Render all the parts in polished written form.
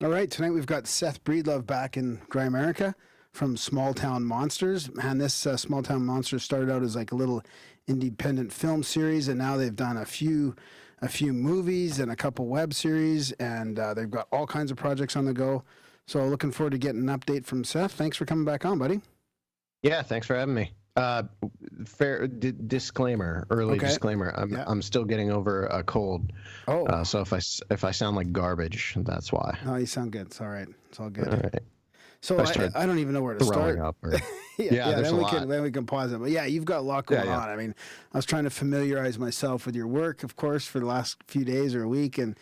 All right, tonight we've got Seth Breedlove back in Grimerica from Small Town Monsters. Man, this Small Town Monsters started out as like a little independent film series, and now they've done a few movies and a couple web series, and they've got all kinds of projects on the go. So looking forward to getting an update from Seth. Thanks for coming back on, buddy. Yeah, thanks for having me. Disclaimer, early Okay. disclaimer. I'm still getting over a cold. Oh, So if I sound like garbage, that's why. no, you sound good. It's all right. It's all good. All right. So I don't even know where to Throwing start. up. Or, yeah, there's a lot. then we can pause it. But yeah, you've got a lot going on. I mean, I was trying to familiarize myself with your work, of course, for the last few days or a week, and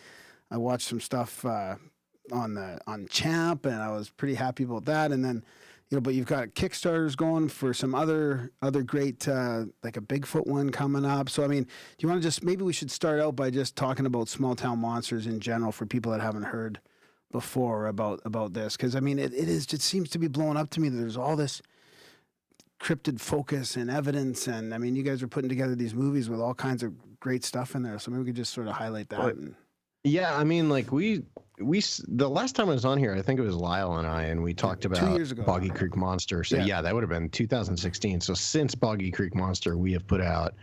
I watched some stuff on Champ, and I was pretty happy about that. And then, but you've got Kickstarters going for some other great like a Bigfoot one coming up. So I mean, do you want to maybe we should start out by just talking about Small Town Monsters in general for people that haven't heard before about this, because I mean it seems to be blowing up to me that there's all this cryptid focus and evidence, and I mean you guys are putting together these movies with all kinds of great stuff in there, so maybe we could just sort of highlight that. Yeah, I mean, like we the last time I was on here, I think it was Lyle and we talked about 2 years ago, Boggy Creek Monster. So yeah, that would have been 2016. So since Boggy Creek Monster, we have put out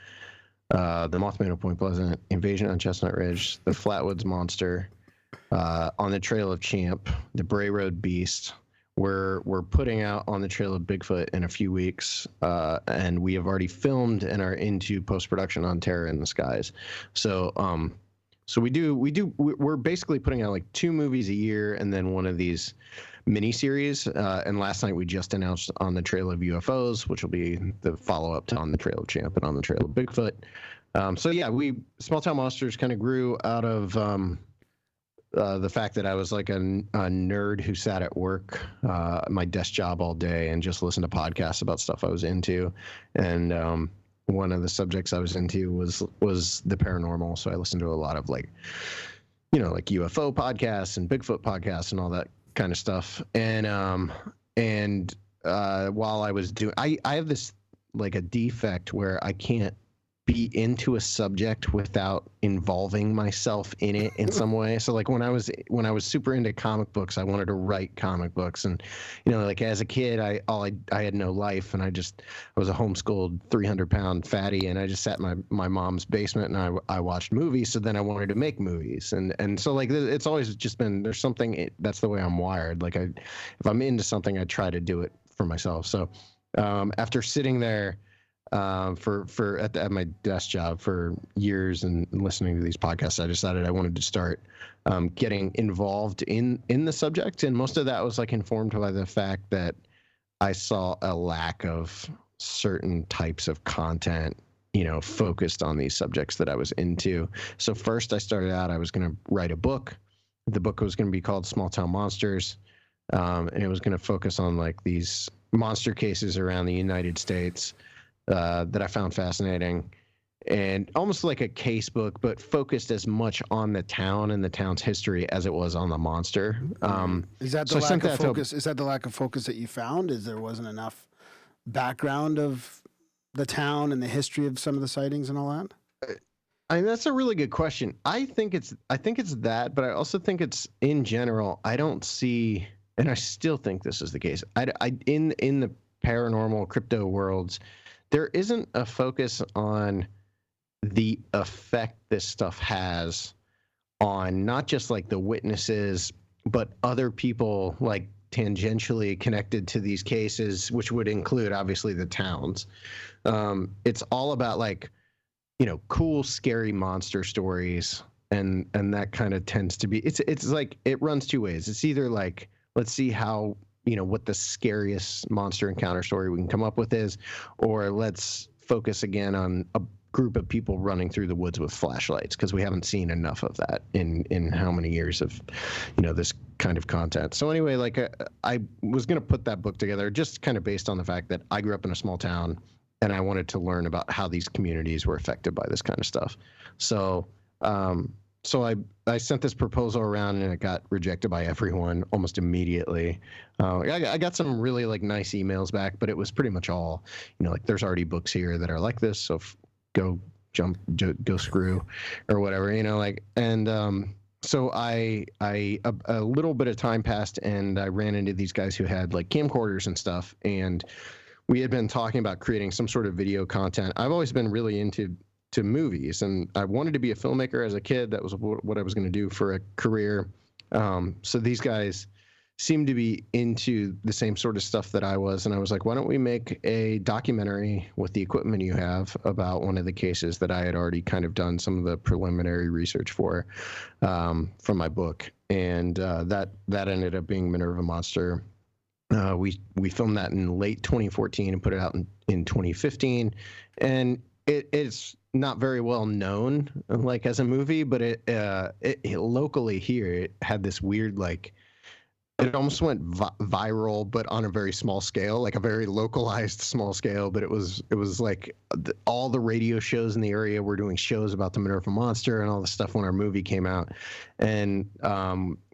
the Mothman of Point Pleasant, Invasion on Chestnut Ridge, the Flatwoods Monster, On the Trail of Champ, the Bray Road Beast. We're putting out On the Trail of Bigfoot in a few weeks, and we have already filmed and are into post-production on Terror in the Skies. So we're basically putting out like 2 movies a year and then one of these mini series. And last night we just announced On the Trail of UFOs, which will be the follow-up to On the Trail of Champ and On the Trail of Bigfoot. So yeah, Small Town Monsters kind of grew out of the fact that I was like a nerd who sat at work, my desk job all day and just listened to podcasts about stuff I was into. And one of the subjects I was into was the paranormal. So I listened to a lot of like UFO podcasts and Bigfoot podcasts and all that kind of stuff. And while I was doing, I have this like a defect where I can't be into a subject without involving myself in it in some way. So like when I was super into comic books, I wanted to write comic books, and like as a kid, I had no life, and I was a homeschooled 300-pound fatty, and I just sat in my mom's basement and I watched movies. So then I wanted to make movies, and so like it's always just been, there's something, that's the way I'm wired. Like if I'm into something, I try to do it for myself. So after sitting there at my desk job for years and listening to these podcasts, I decided I wanted to start getting involved in the subject, and most of that was like informed by the fact that I saw a lack of certain types of content focused on these subjects that I was into. So first I started out, I was going to write a book. The book was going to be called Small Town Monsters, and it was going to focus on like these monster cases around the United States that I found fascinating, and almost like a case book, but focused as much on the town and the town's history as it was on the monster. Is that the lack of focus? Is that the lack of focus that you found? Is there wasn't enough background of the town and the history of some of the sightings and all that? I mean, that's a really good question. I think it's that, but I also think it's in general. I don't see, and I still think this is the case. In the paranormal crypto worlds, there isn't a focus on the effect this stuff has on not just like the witnesses, but other people like tangentially connected to these cases, which would include obviously the towns. It's all about like, cool, scary monster stories. And that kind of tends to be, it's like, it runs 2 ways. It's either like, let's see how, what the scariest monster encounter story we can come up with is, or let's focus again on a group of people running through the woods with flashlights, because we haven't seen enough of that in how many years of, this kind of content. So anyway, like I was going to put that book together just kind of based on the fact that I grew up in a small town and I wanted to learn about how these communities were affected by this kind of stuff. So, I sent this proposal around and it got rejected by everyone almost immediely. I got some really like nice emails back, but it was pretty much all, like there's already books here that are like this, so go screw or whatever, and so a little bit of time passed, and I ran into these guys who had like camcorders and stuff, and we had been talking about creating some sort of video content. I've always been really into movies, and I wanted to be a filmmaker as a kid. That was what I was going to do for a career. So these guys seemed to be into the same sort of stuff that I was, and I was like, why don't we make a documentary with the equipment you have about one of the cases that I had already kind of done some of the preliminary research for, from my book, and that ended up being Minerva Monster. We filmed that in late 2014 and put it out in 2015, and it's not very well known like as a movie, but it locally here, it had this weird, like, it almost went viral, but on a very small scale, like a very localized small scale. But it was like all the radio shows in the area were doing shows about the Minerva Monster and all the stuff when our movie came out. And,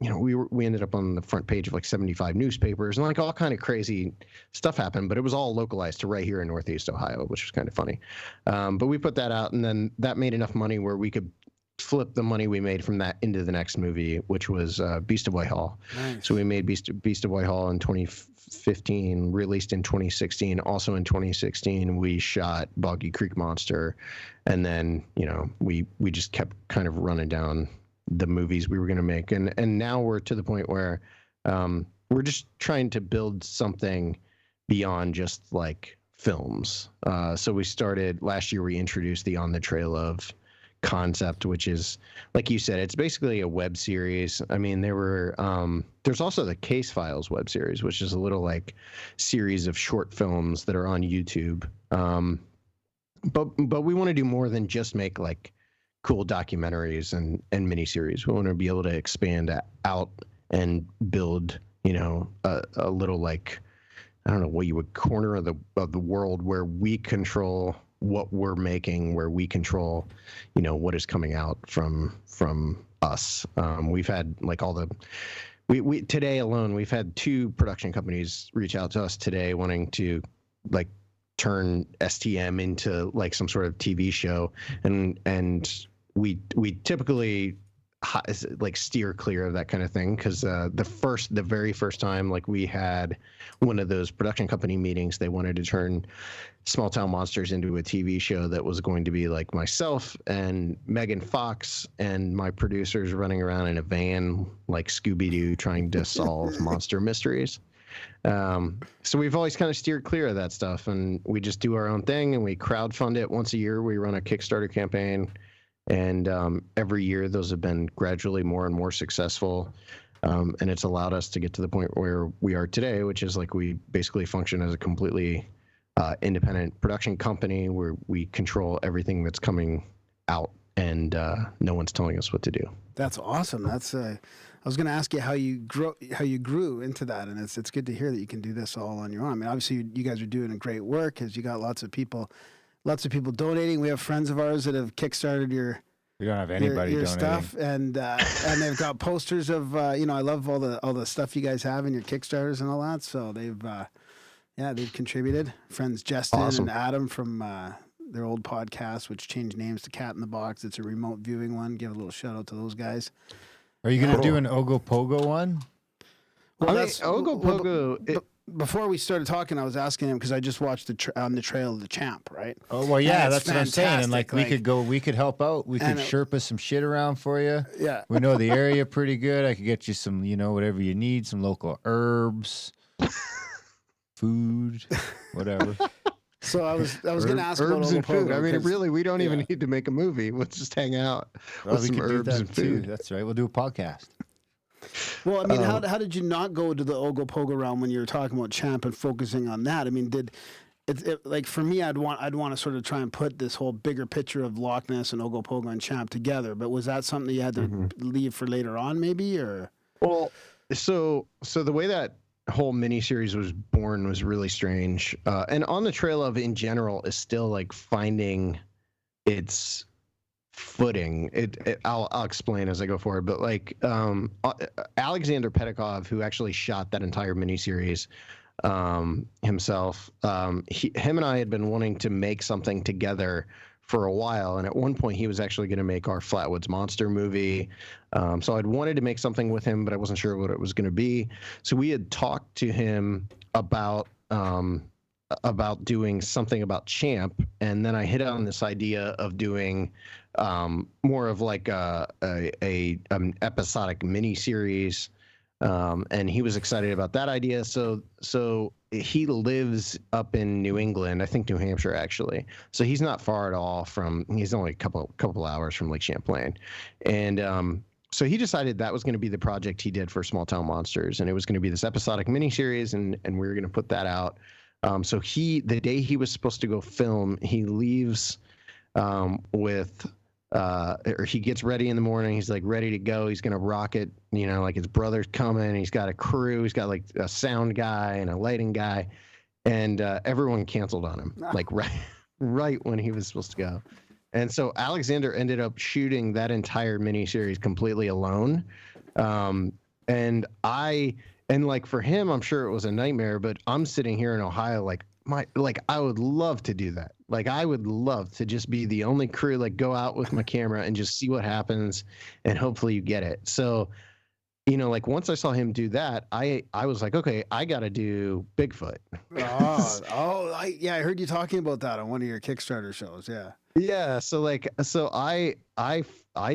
we ended up on the front page of like 75 newspapers, and like all kind of crazy stuff happened, but it was all localized to right here in Northeast Ohio, which was kind of funny. But we put that out, and then that made enough money where we could flip the money we made from that into the next movie, which was Beast of Whitehall. Nice. So we made Beast of Whitehall in 2015, released in 2016. Also in 2016, we shot Boggy Creek Monster, and then we just kept kind of running down the movies we were going to make, and now we're to the point where we're just trying to build something beyond just like films. So we started last year. We introduced the On the Trail of concept, which is, like you said, it's basically a web series. I mean, there's also the Case Files web series, which is a little like series of short films that are on YouTube. But we want to do more than just make like cool documentaries and miniseries. We want to be able to expand out and build, a little, like, I don't know what you would, corner of the world where we control what we're making, where we control, what is coming out from us. We've had like we today alone, we've had 2 production companies reach out to us today wanting to like turn STM into like some sort of TV show, and we typically like steer clear of that kind of thing, because the very first time like we had one of those production company meetings, they wanted to turn Small Town Monsters into a TV show that was going to be like myself and Megan Fox and my producers running around in a van like Scooby-Doo trying to solve monster mysteries. So we've always kind of steered clear of that stuff, and we just do our own thing, and we crowdfund it once a year. We run a Kickstarter campaign, and every year those have been gradually more and more successful. And it's allowed us to get to the point where we are today, which is like we basically function as a completely independent production company where we control everything that's coming out, and no one's telling us what to do. That's awesome. That's I was going to ask you how you grew into that, and it's good to hear that you can do this all on your own. I mean, obviously you guys are doing a great work because you got lots of people donating. We have friends of ours that have kickstarted your. We don't have anybody your donating stuff, and they've got posters of I love all the stuff you guys have in your Kickstarters and all that. So they've contributed. Friends Justin and Adam from their old podcast, which changed names to Cat in the Box. It's a remote viewing one. Give a little shout out to those guys. Are you going to do an Ogopogo one? Well, that's Ogopogo. Before we started talking, I was asking him because I just watched On the Trail of the Champ, right? Oh, well, yeah, that's what I'm saying. And like we could help out. We could Sherpa some shit around for you. Yeah. We know the area pretty good. I could get you some, whatever you need, some local herbs, food, whatever. So I was going to ask herbs about and food. I mean, really, we don't even need to make a movie. Let's just hang out with some herbs and food. Too. That's right. We'll do a podcast. Well, I mean, how did you not go to the Ogopogo realm when you were talking about Champ and focusing on that? I mean, like for me, I'd want to sort of try and put this whole bigger picture of Loch Ness and Ogopogo and Champ together. But was that something you had to leave for later on, maybe, or? Well, so the way that whole miniseries was born was really strange, and On the Trail of in general is still like finding its footing. I'll explain as I go forward, but like Alexander Pedikov, who actually shot that entire miniseries himself, him and I had been wanting to make something together for a while. And at one point, he was actually going to make our Flatwoods Monster movie. So I'd wanted to make something with him, but I wasn't sure what it was going to be. So we had talked to him about doing something about Champ, and then I hit on this idea of doing more of like an episodic mini series, and he was excited about that idea. So he lives up in New England, I think New Hampshire actually. So he's not far at all from. He's only a couple hours from Lake Champlain, and so he decided that was going to be the project he did for Small Town Monsters, and it was going to be this episodic mini series, and we were going to put that out. So the day he was supposed to go film, he leaves or he gets ready in the morning. He's like ready to go. He's going to rock it. Like his brother's coming. He's got a crew. He's got like a sound guy and a lighting guy, and everyone canceled on him like right when he was supposed to go. And so Alexander ended up shooting that entire miniseries completely alone. And like for him, I'm sure it was a nightmare, but I'm sitting here in Ohio, I would love to do that. Like I would love to just be the only crew, like go out with my camera and just see what happens, and hopefully you get it. So, like once I saw him do that, I was like, okay, I got to do Bigfoot. I heard you talking about that on one of your Kickstarter shows. Yeah. Yeah. So I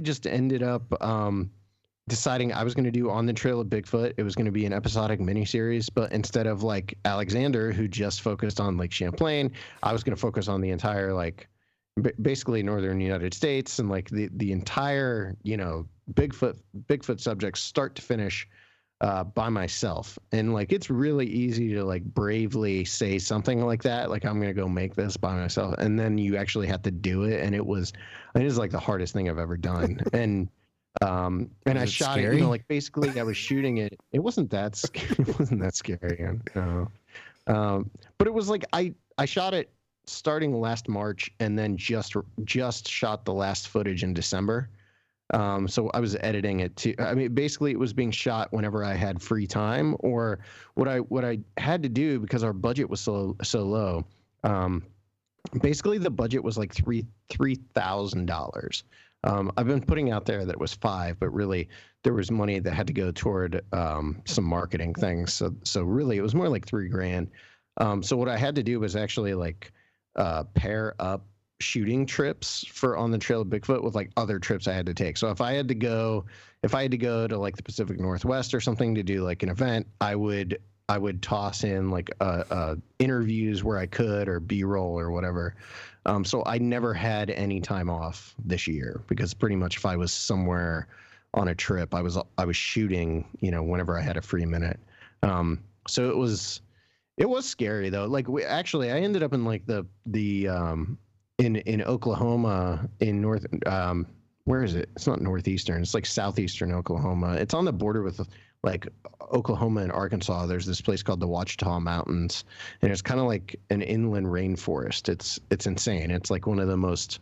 just ended up deciding I was going to do On the Trail of Bigfoot. It was going to be an episodic miniseries, but instead of like Alexander, who just focused on Lake Champlain, I was going to focus on the entire basically northern United States and like the entire Bigfoot subjects start to finish by myself. And like it's really easy to like bravely say something like that, like I'm going to go make this by myself, and then you actually have to do it, and it was like the hardest thing I've ever done. And I shot scary? It, like basically I was shooting it. It wasn't that scary. No. But it was like I shot it starting last March and then just shot the last footage in December. So I was editing it too. I mean, basically it was being shot whenever I had free time, or what I had to do because our budget was so low. Basically the budget was like $3,000. I've been putting out there that it was $5,000, but really there was money that had to go toward some marketing things. So really it was more like $3,000. So what I had to do was actually like pair up shooting trips for On the Trail of Bigfoot with like other trips I had to take. So if I had to go to like the Pacific Northwest or something to do like an event, I would toss in like interviews where I could, or B-roll or whatever. So I never had any time off this year because pretty much if I was somewhere on a trip, I was shooting, whenever I had a free minute. So it was scary though. Like I ended up in like in Oklahoma in north. Where is it? It's not northeastern. It's like southeastern Oklahoma. It's on the border with like Oklahoma and Arkansas. There's this place called the Ouachita Mountains, and it's kind of like an inland rainforest. It's insane. It's like one of the most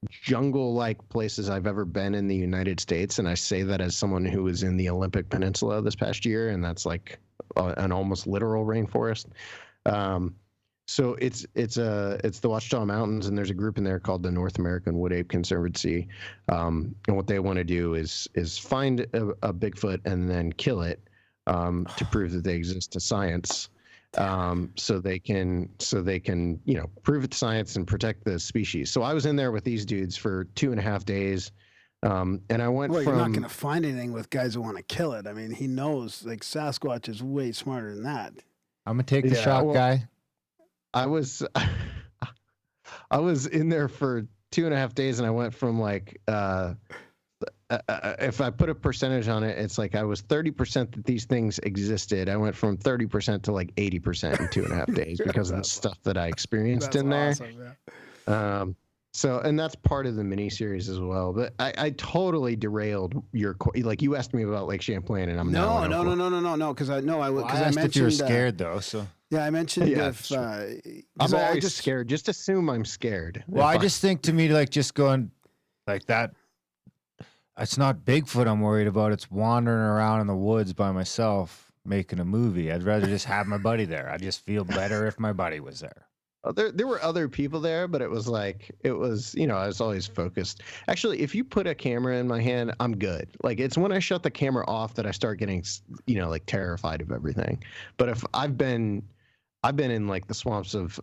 jungle-like places I've ever been in the United States, and I say that as someone who was in the Olympic Peninsula this past year, and that's like an almost literal rainforest. So it's the Ouachita Mountains, and there's a group in there called the North American Wood Ape Conservancy, and what they want to do is find a Bigfoot and then kill it to prove that they exist to science, so they can prove it to science and protect the species. So I was in there with these dudes for 2.5 days, and I went. Well, you're not going to find anything with guys who want to kill it. I mean, he knows like Sasquatch is way smarter than that. I'm gonna take the shot, guy. I was in there for 2.5 days, and I went from like if I put a percentage on it, it's like I was 30% that these things existed. I went from 30% to like 80% in 2.5 days because of the stuff that I experienced in there. Awesome, yeah. So, and that's part of the mini series as well. But I totally derailed like you asked me about Lake Champlain, and I'm no, because I mentioned if you were scared though. So yeah, I mentioned I'm always scared. Just assume I'm scared. Well, I just think to me like just going like that. It's not Bigfoot I'm worried about. It's wandering around in the woods by myself making a movie. I'd rather just have my buddy there. I just feel better if my buddy was there. There were other people there, but it was I was always focused. Actually, if you put a camera in my hand, I'm good. Like, it's when I shut the camera off that I start getting, like, terrified of everything. But if I've been in like the swamps of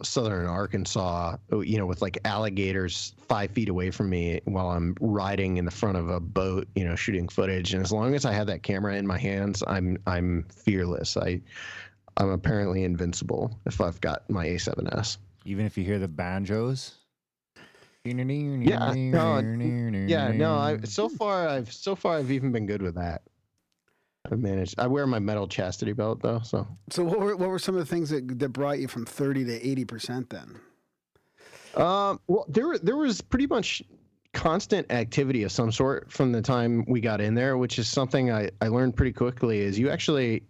southern Arkansas, with like alligators 5 feet away from me while I'm riding in the front of a boat, shooting footage. And as long as I have that camera in my hands, I'm fearless. I'm apparently invincible if I've got my A7S. Even if you hear the banjos. Yeah, no. So far I've even been good with that. I've managed. I wear my metal chastity belt though. So what were some of the things that brought you from 30 to 80% then? Well, there was pretty much constant activity of some sort from the time we got in there, which is something I learned pretty quickly. Is you actually,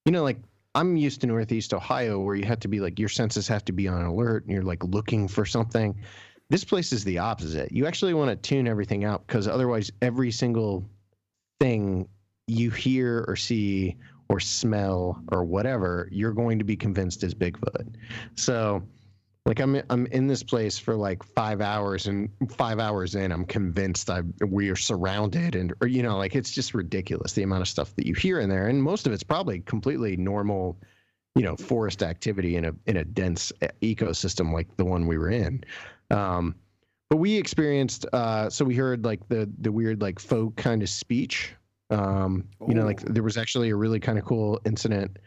like, I'm used to Northeast Ohio where you have to be like, your senses have to be on alert and you're like looking for something. This place is the opposite. You actually want to tune everything out because otherwise every single thing you hear or see or smell or whatever, you're going to be convinced is Bigfoot. So like I'm in this place for like 5 hours, and 5 hours in, I'm convinced we are surrounded, or like, it's just ridiculous the amount of stuff that you hear in there, and most of it's probably completely normal, forest activity in a dense ecosystem like the one we were in. But we experienced, so we heard like the weird like folk kind of speech. Like there was actually a really kind of cool incident.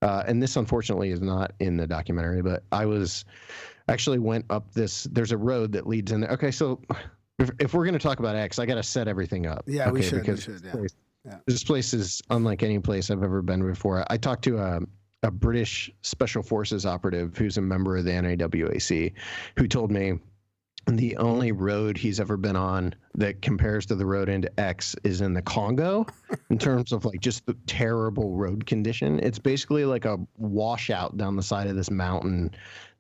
And this unfortunately is not in the documentary, but went up there's a road that leads in there. Okay. So if we're going to talk about X, I got to set everything up. Yeah, okay, we should. Because Yeah. This place is unlike any place I've ever been before. I talked to a British Special Forces operative who's a member of the NAWAC, who told me the only road he's ever been on that compares to the road into X is in the Congo in terms of like just the terrible road condition. It's basically like a washout down the side of this mountain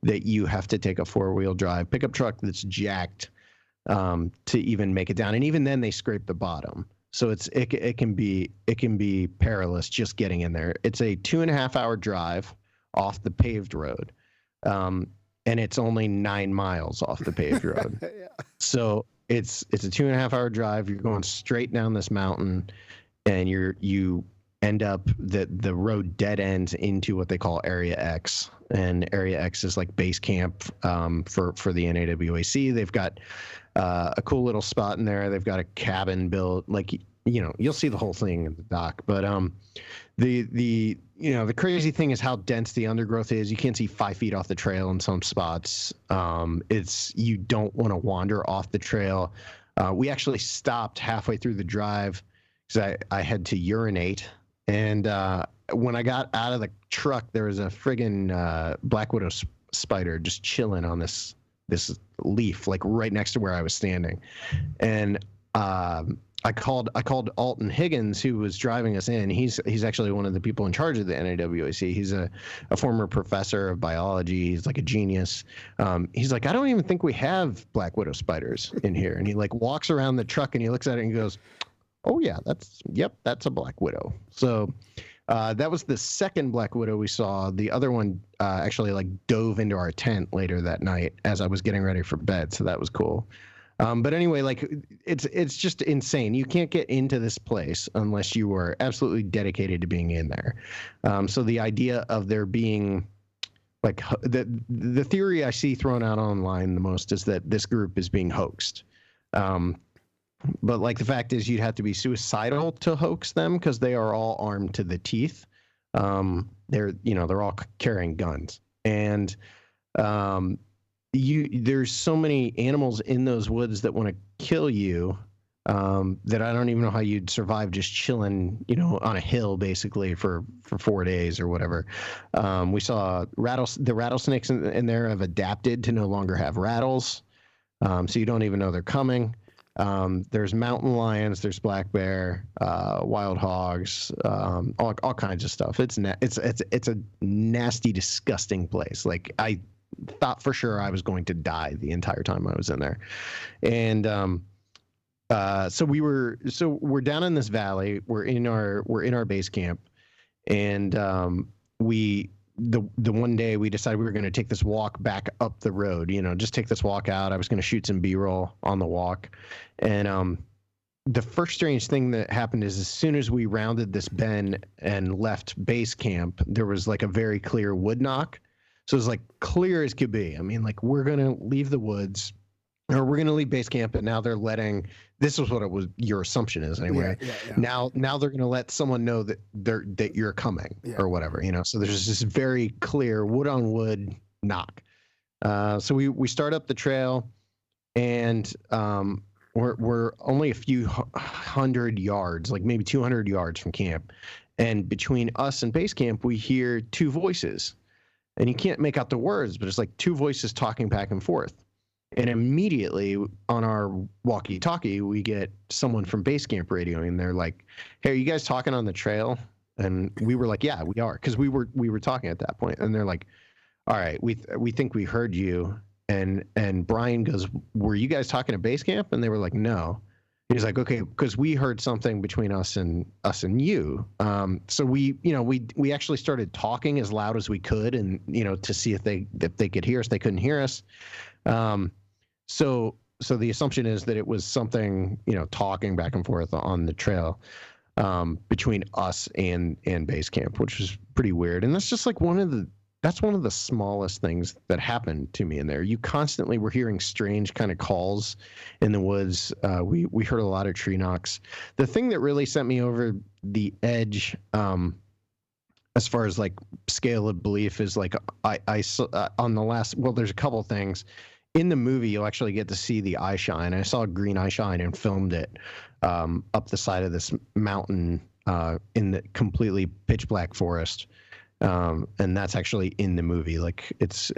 that you have to take a 4-wheel drive pickup truck that's jacked to even make it down. And even then they scrape the bottom. So it can be perilous just getting in there. It's a 2.5-hour drive off the paved road. And it's only 9 miles off the paved road. Yeah. So it's a 2.5-hour drive. You're going straight down this mountain, and you end up the road dead ends into what they call Area X. And Area X is like base camp for the NAWAC. They've got a cool little spot in there. They've got a cabin built. Like, you'll see the whole thing in the doc. But the crazy thing is how dense the undergrowth is. You can't see 5 feet off the trail in some spots. You don't want to wander off the trail. We actually stopped halfway through the drive because I had to urinate. And when I got out of the truck, there was a friggin' black widow spider just chilling on this leaf, like right next to where I was standing. And I called Alton Higgins, who was driving us in. He's actually one of the people in charge of the NAWAC. He's a former professor of biology. He's like a genius. He's like, I don't even think we have black widow spiders in here. And he like walks around the truck and he looks at it and he goes, oh yeah, that's a black widow. So that was the second black widow we saw. The other one actually like dove into our tent later that night as I was getting ready for bed. So that was cool. But anyway, like it's just insane. You can't get into this place unless you are absolutely dedicated to being in there. So the idea of there being like the theory I see thrown out online the most is that this group is being hoaxed. But like the fact is you'd have to be suicidal to hoax them because they are all armed to the teeth. They're all carrying guns. And there's so many animals in those woods that want to kill you that I don't even know how you'd survive just chilling, on a hill basically for 4 days or whatever. We saw the rattlesnakes in there have adapted to no longer have rattles. So you don't even know they're coming. There's mountain lions, there's black bear, wild hogs, all kinds of stuff. It's a nasty, disgusting place. Like I thought for sure I was going to die the entire time I was in there. And so we're down in this valley. We're in our base camp, and we the one day we decided we were going to take this walk back up the road, just take this walk out. I was going to shoot some B-roll on the walk. And the first strange thing that happened is as soon as we rounded this bend and left base camp, there was like a very clear wood knock. So it was like clear as could be. I mean, like, we're going to leave the woods, or we're going to leave base camp, and now they're letting, this is what it was, your assumption is anyway. Yeah. Now they're going to let someone know that you're coming or whatever, So there's this very clear wood on wood knock. So we start up the trail, and we're only a few hundred yards, like maybe 200 yards from camp. And between us and base camp, we hear two voices, and you can't make out the words, but it's like two voices talking back and forth. And immediately on our walkie-talkie, we get someone from base camp radioing, and they're like, "Hey, are you guys talking on the trail?" And we were like, "Yeah, we are," because we were talking at that point. And they're like, "All right, we think we heard you." And Brian goes, "Were you guys talking at base camp?" And they were like, "No." He's like, "Okay, because we heard something between us and you." So we actually started talking as loud as we could, and to see if they could hear us. They couldn't hear us. So the assumption is that it was something, talking back and forth on the trail, between us and base camp, which was pretty weird. And that's just like one of the smallest things that happened to me in there. You constantly were hearing strange kind of calls in the woods. We heard a lot of tree knocks. The thing that really sent me over the edge, as far as like scale of belief, is like I on the last, well, there's a couple things in the movie. You'll actually get to see the eye shine. I saw green eye shine and filmed it up the side of this mountain in the completely pitch black forest. And that's actually in the movie. Like it's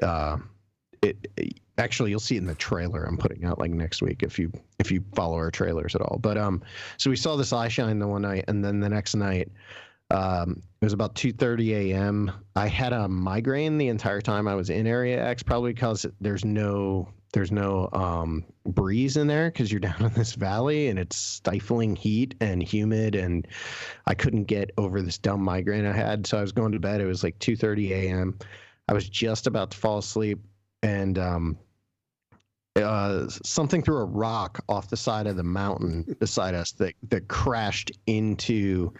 actually, you'll see it in the trailer I'm putting out like next week if you follow our trailers at all. But so we saw this eye shine the one night, and then the next night, it was about 2:30 a.m. I had a migraine the entire time I was in Area X, probably because there's no breeze in there, because you're down in this valley and it's stifling heat and humid, and I couldn't get over this dumb migraine I had. So I was going to bed. It was like 2:30 a.m. I was just about to fall asleep, and something threw a rock off the side of the mountain beside us that crashed into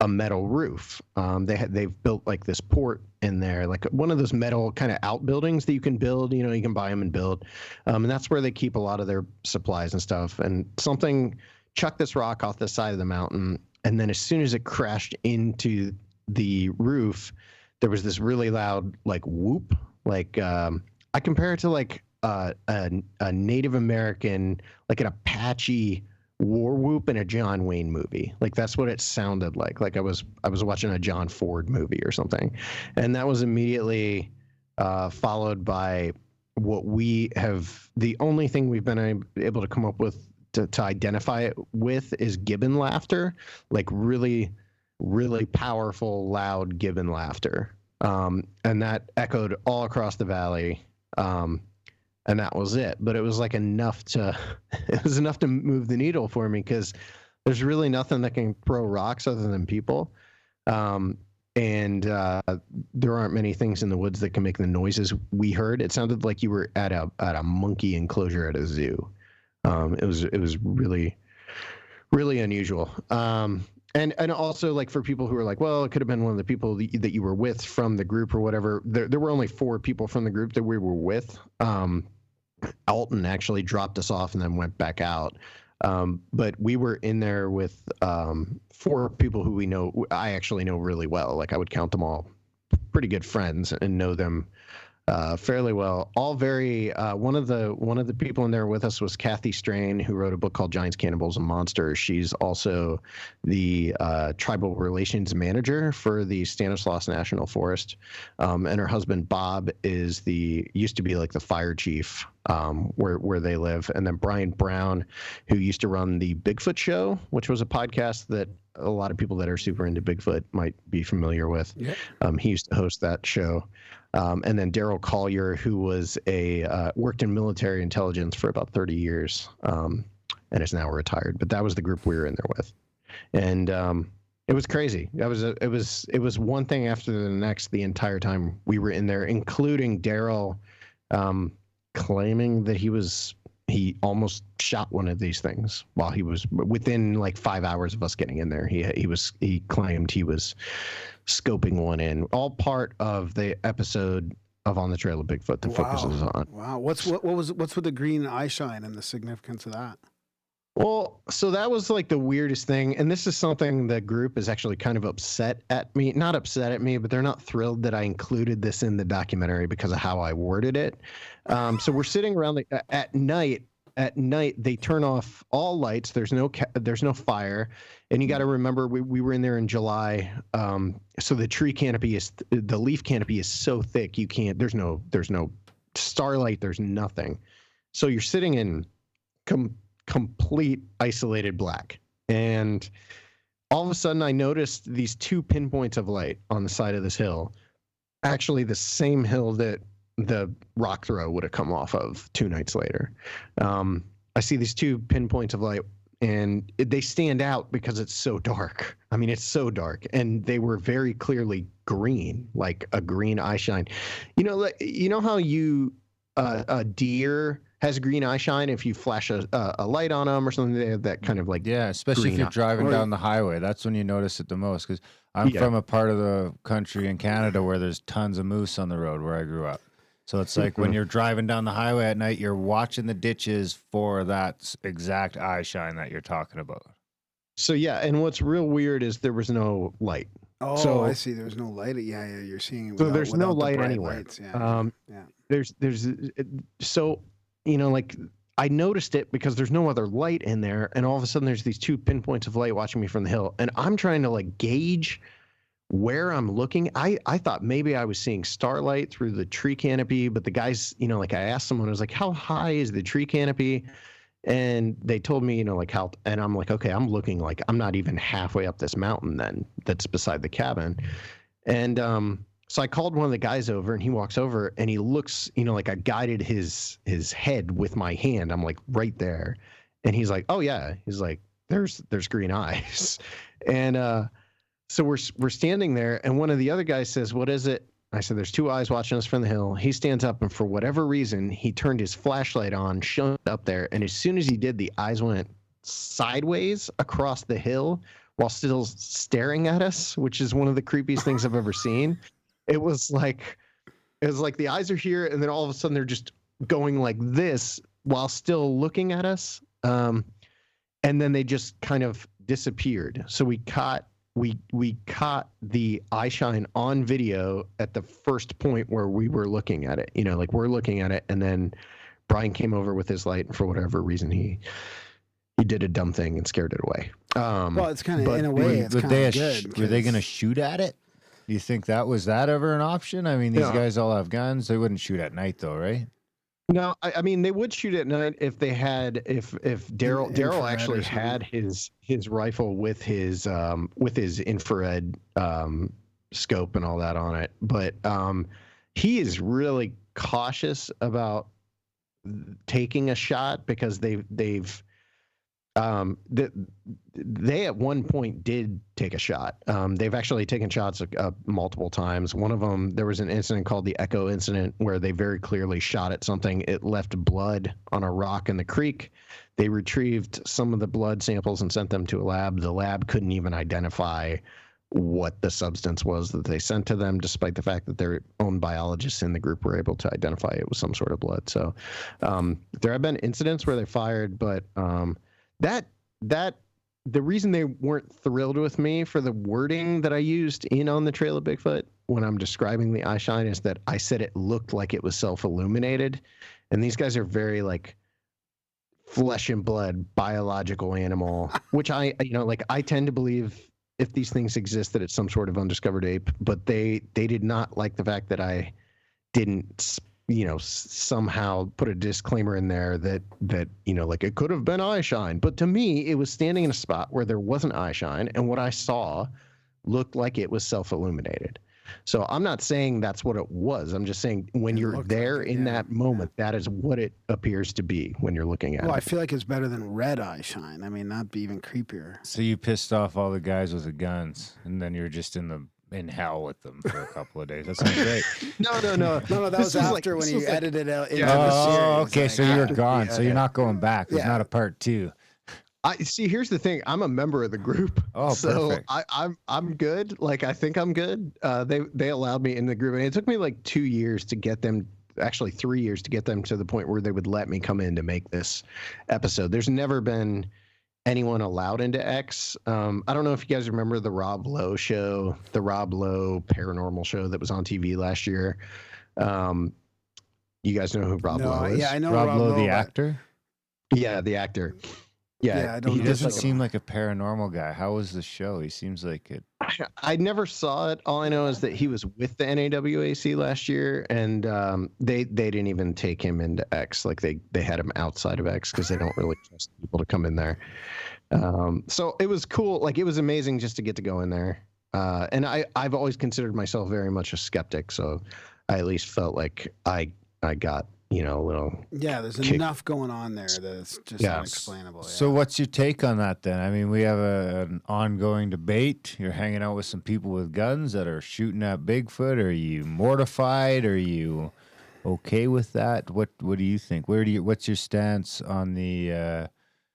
a metal roof. They've built like this port in there, like one of those metal kind of outbuildings that you can build, you can buy them and build. And that's where they keep a lot of their supplies and stuff. And something chucked this rock off the side of the mountain. And then as soon as it crashed into the roof, there was this really loud, like, whoop. Like, I compare it to like a Native American, like an Apache war whoop in a John Wayne movie. Like, that's what it sounded like. Like I was watching a John Ford movie or something. And that was immediately followed by what we have, the only thing we've been able to come up with to identify it with is gibbon laughter, like really, really powerful, loud gibbon laughter. And that echoed all across the valley. And that was it. But it was like enough to move the needle for me, because there's really nothing that can throw rocks other than people. And there aren't many things in the woods that can make the noises we heard. It sounded like you were at a monkey enclosure at a zoo. It was really, really unusual. And also, like, for people who are like, well, it could have been one of the people that you were with from the group or whatever. There were only 4 people from the group that we were with. Alton actually dropped us off and then went back out. But we were in there with 4 people who I actually know really well. Like, I would count them all pretty good friends and know them fairly well. All very one of the people in there with us was Kathy Strain, who wrote a book called Giants, Cannibals, and Monsters. She's also the tribal relations manager for the Stanislaus National Forest, and her husband Bob used to be like the fire chief where they live. And then Brian Brown, who used to run the Bigfoot Show, which was a podcast that a lot of people that are super into Bigfoot might be familiar with. Yeah. He used to host that show. And then Daryl Collier, who was worked in military intelligence for about 30 years, and is now retired. But that was the group we were in there with. And It was crazy. It was one thing after the next the entire time we were in there, including Daryl claiming that he almost shot one of these things while he was within like 5 hours of us getting in there. He claimed he was scoping one in, all part of the episode of On the Trail of Bigfoot that focuses on. Wow. What's with the green eye shine and the significance of that? Well, so that was like the weirdest thing. And this is something the group is actually kind of upset at me. Not upset at me, but they're not thrilled that I included this in the documentary because of how I worded it. So we're sitting around at night. At night, they turn off all lights. There's no fire. And you got to remember, we were in there in July. So the leaf canopy is so thick, there's no starlight. There's nothing. So you're sitting in complete isolated black, and all of a sudden I noticed these 2 pinpoints of light on the side of this hill, actually the same hill that the rock throw would have come off of 2 nights later. I see these 2 pinpoints of light, and they stand out because it's so dark. I mean, it's so dark, and they were very clearly green, like a green eye shine. You know how a deer has green eye shine if you flash a light on them or something. They have that kind of like especially if you're driving down the highway. That's when you notice it the most, because I'm from a part of the country in Canada where there's tons of moose on the road where I grew up. So it's like when you're driving down the highway at night, you're watching the ditches for that exact eye shine that you're talking about. So yeah, and what's real weird is there was no light. Oh, so, I see. There's no light. Yeah, you're seeing. So there's no light anywhere. Lights. Yeah. There's so. Like I noticed it because there's no other light in there, and all of a sudden there's these 2 pinpoints of light watching me from the hill, and I'm trying to like gauge where I'm looking. I thought maybe I was seeing starlight through the tree canopy, but the guys, like I asked someone, I was like, how high is the tree canopy? And they told me, like how, and I'm like, okay, I'm looking like I'm not even halfway up this mountain then that's beside the cabin. And so I called one of the guys over, and he walks over and he looks, like I guided his head with my hand. I'm like right there. And he's like, oh yeah. He's like, there's green eyes. And so we're standing there, and one of the other guys says, what is it? I said, there's 2 eyes watching us from the hill. He stands up, and for whatever reason, he turned his flashlight on, shone up there. And as soon as he did, the eyes went sideways across the hill while still staring at us, which is one of the creepiest things I've ever seen. It was like the eyes are here, and then all of a sudden they're just going like this while still looking at us. And then they just kind of disappeared. So we caught the eye shine on video at the first point where we were looking at it. Like we're looking at it, and then Brian came over with his light, and for whatever reason he did a dumb thing and scared it away. Well, it's kind of in a way it's kind of good. Were they going to shoot at it? Do you think that ever an option? I mean, these guys all have guns. They wouldn't shoot at night, though, right? No, I mean they would shoot at night if Daryl actually had his rifle with his infrared scope and all that on it. But he is really cautious about taking a shot because they at one point did take a shot. They've actually taken shots multiple times. One of them, there was an incident called the Echo incident where they very clearly shot at something. It left blood on a rock in the creek. They retrieved some of the blood samples and sent them to a lab. The lab couldn't even identify what the substance was that they sent to them, despite the fact that their own biologists in the group were able to identify it was some sort of blood. So there have been incidents where they fired, but that the reason they weren't thrilled with me for the wording that I used in On the Trail of Bigfoot when I'm describing the eye shine is that I said it looked like it was self-illuminated, and these guys are very like flesh and blood biological animal, which I tend to believe if these things exist that it's some sort of undiscovered ape, but they did not like the fact that I didn't somehow put a disclaimer in there that like it could have been eye shine. But to me, it was standing in a spot where there wasn't eye shine, and what I saw looked like it was self-illuminated. So I'm not saying that's what it was. I'm just saying when you're there in that moment, that is what it appears to be when you're looking at it. Well, I feel like it's better than red eye shine. I mean, that'd be even creepier. So you pissed off all the guys with the guns, and then you're just in hell with them for a couple of days. That sounds great. No. That was after when you edited it out into the Oh, series. okay. So you're gone. So you're not going back. There's not a part 2. I see. Here's the thing. I'm a member of the group. Oh, so perfect. I'm good. Like, I think I'm good. They allowed me in the group, and it took me like 2 years to get them. Actually, 3 years to get them to the point where they would let me come in to make this episode. There's never been anyone allowed into X. I don't know if you guys remember the Rob Lowe show, the Rob Lowe paranormal show that was on TV last year. You guys know who Rob Lowe is? Yeah, I know Rob Lowe, the but- actor. Yeah, the actor. Yeah, I don't He know. doesn't It's like seem like a paranormal guy. How was the show? He seems like it. I never saw it. All I know is that he was with the NAWAC last year, and they didn't even take him into X. Like they had him outside of X because they don't really trust people to come in there. So it was cool. Like, it was amazing just to get to go in there. And I've always considered myself very much a skeptic, so I at least felt like I got, a little. Yeah, there's enough going on there that it's just unexplainable. Yeah. So what's your take on that then? I mean, we have an ongoing debate. You're hanging out with some people with guns that are shooting at Bigfoot. Are you mortified? Are you okay with that? What do you think? What's your stance on the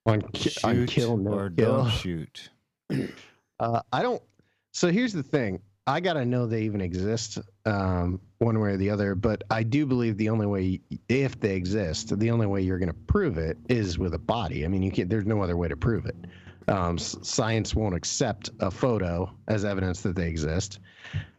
on shoot kill, no or kill. don't shoot? I don't. So here's the thing. I gotta know they even exist, one way or the other. But I do believe the only way, if they exist, the only way you're gonna prove it is with a body. I mean, you can't. There's no other way to prove it. Science won't accept a photo as evidence that they exist.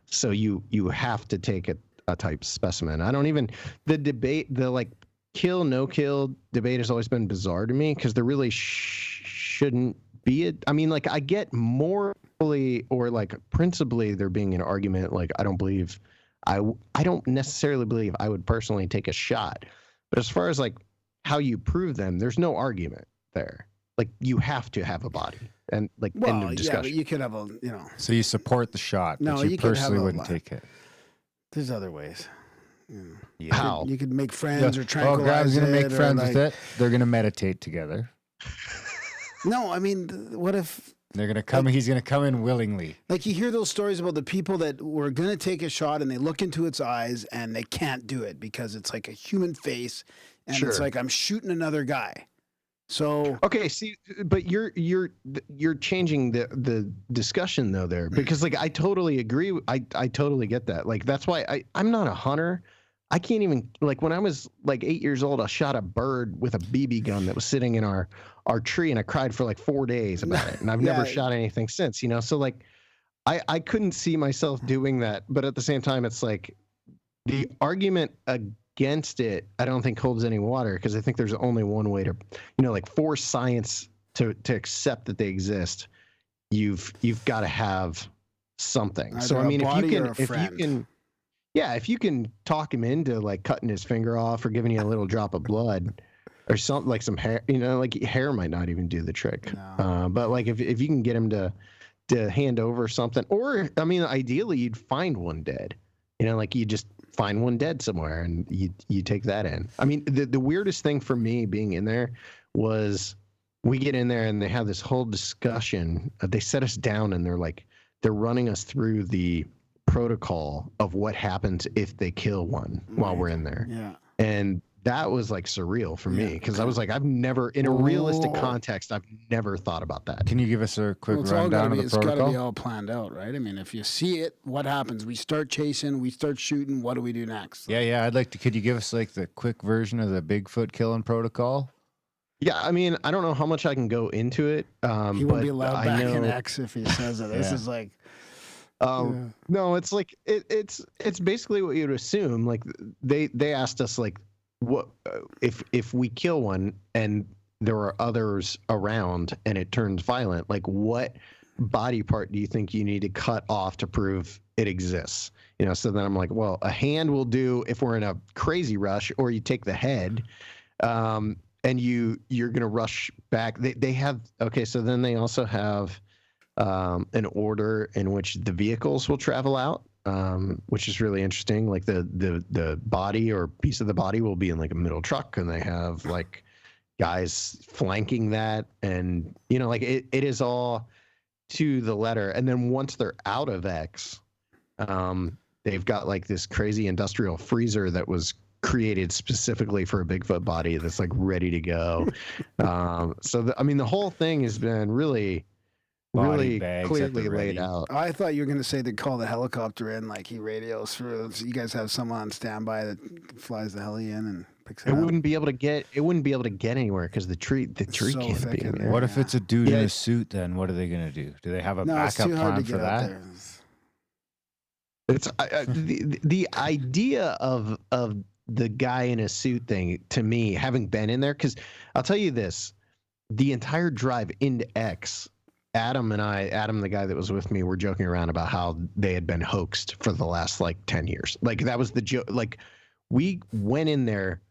So you have to take a type specimen. I don't even the debate the kill no kill debate has always been bizarre to me because there really shouldn't be it. I mean, I get morally or principally there being an argument. I don't necessarily believe I would personally take a shot, but as far as how you prove them, there's no argument there. You have to have a body and end of discussion. Yeah, but you could have So you support the shot, No, but you you could have personally a wouldn't lot. take it. There's other ways. Yeah. How? You could make friends or Oh, tranquilize Grav's gonna make it, or, friends with it. They're gonna meditate together. No, I mean, what if They're gonna come. He's gonna come in willingly. you hear those stories about the people that were going to take a shot and they look into its eyes and they can't do it because it's like a human face and it's Sure. like I'm shooting another guy. So Okay, see, but you're changing the discussion though there because I totally agree. I totally get that. That's why I'm not a hunter. I can't even when I was 8 years old, I shot a bird with a BB gun that was sitting in our tree, and I cried for 4 days about it, and I've never shot anything since. So I couldn't see myself doing that, but at the same time, it's the argument against it, I don't think holds any water because I think there's only one way to, for science to accept that they exist, you've got to have something. Either So I a mean, body or a friend. if you can talk him into cutting his finger off or giving you a little drop of blood or something some hair, hair might not even do the trick. No. But if you can get him to hand over something, or I mean, ideally you'd find one dead, you just find one dead somewhere and you take that in. I mean, the weirdest thing for me being in there was we get in there and they have this whole discussion. They set us down and they're running us through the protocol of what happens if they kill one while we're in there. yeah. And that was surreal for me because I was I've never, in a realistic context, I've never thought about that. Can you give us a quick Well, it's all rundown gotta of be, the it's got to be protocol? all planned out, right? I mean, if you see it, what happens? We start chasing, we start shooting. What do we do next? Yeah. I'd like to. Could you give us the quick version of the Bigfoot killing protocol? Yeah, I mean, I don't know how much I can go into it. He won't but be allowed I back know, in X if he says it. This Yeah. is No, it's it's basically what you'd assume. They asked us what if we kill one and there are others around and it turns violent, what body part do you think you need to cut off to prove it exists? So then I'm well, a hand will do if we're in a crazy rush, or you take the head, and you're gonna rush back. They have so then they also have an order in which the vehicles will travel out. which is really interesting. Like the body or piece of the body will be in like a middle truck, and they have like guys flanking that, and like it is all to the letter. And then once they're out of X, they've got like this crazy industrial freezer that was created specifically for a Bigfoot body that's like ready to go. So the whole thing has been really clearly laid out. I thought you were going to say they call the helicopter in, like he radios through. So you guys have someone on standby that flies the heli in and picks it up. It wouldn't be able to get anywhere because the tree so can't be in there. What if it's a dude in a suit? Then what are they going to do? Do they have a backup plan for that? It's the idea of the guy in a suit thing, to me, having been in there, because I'll tell you this, the entire drive into X, Adam, the guy that was with me, were joking around about how they had been hoaxed for the last like 10 years. Like that was the joke. Like we went in there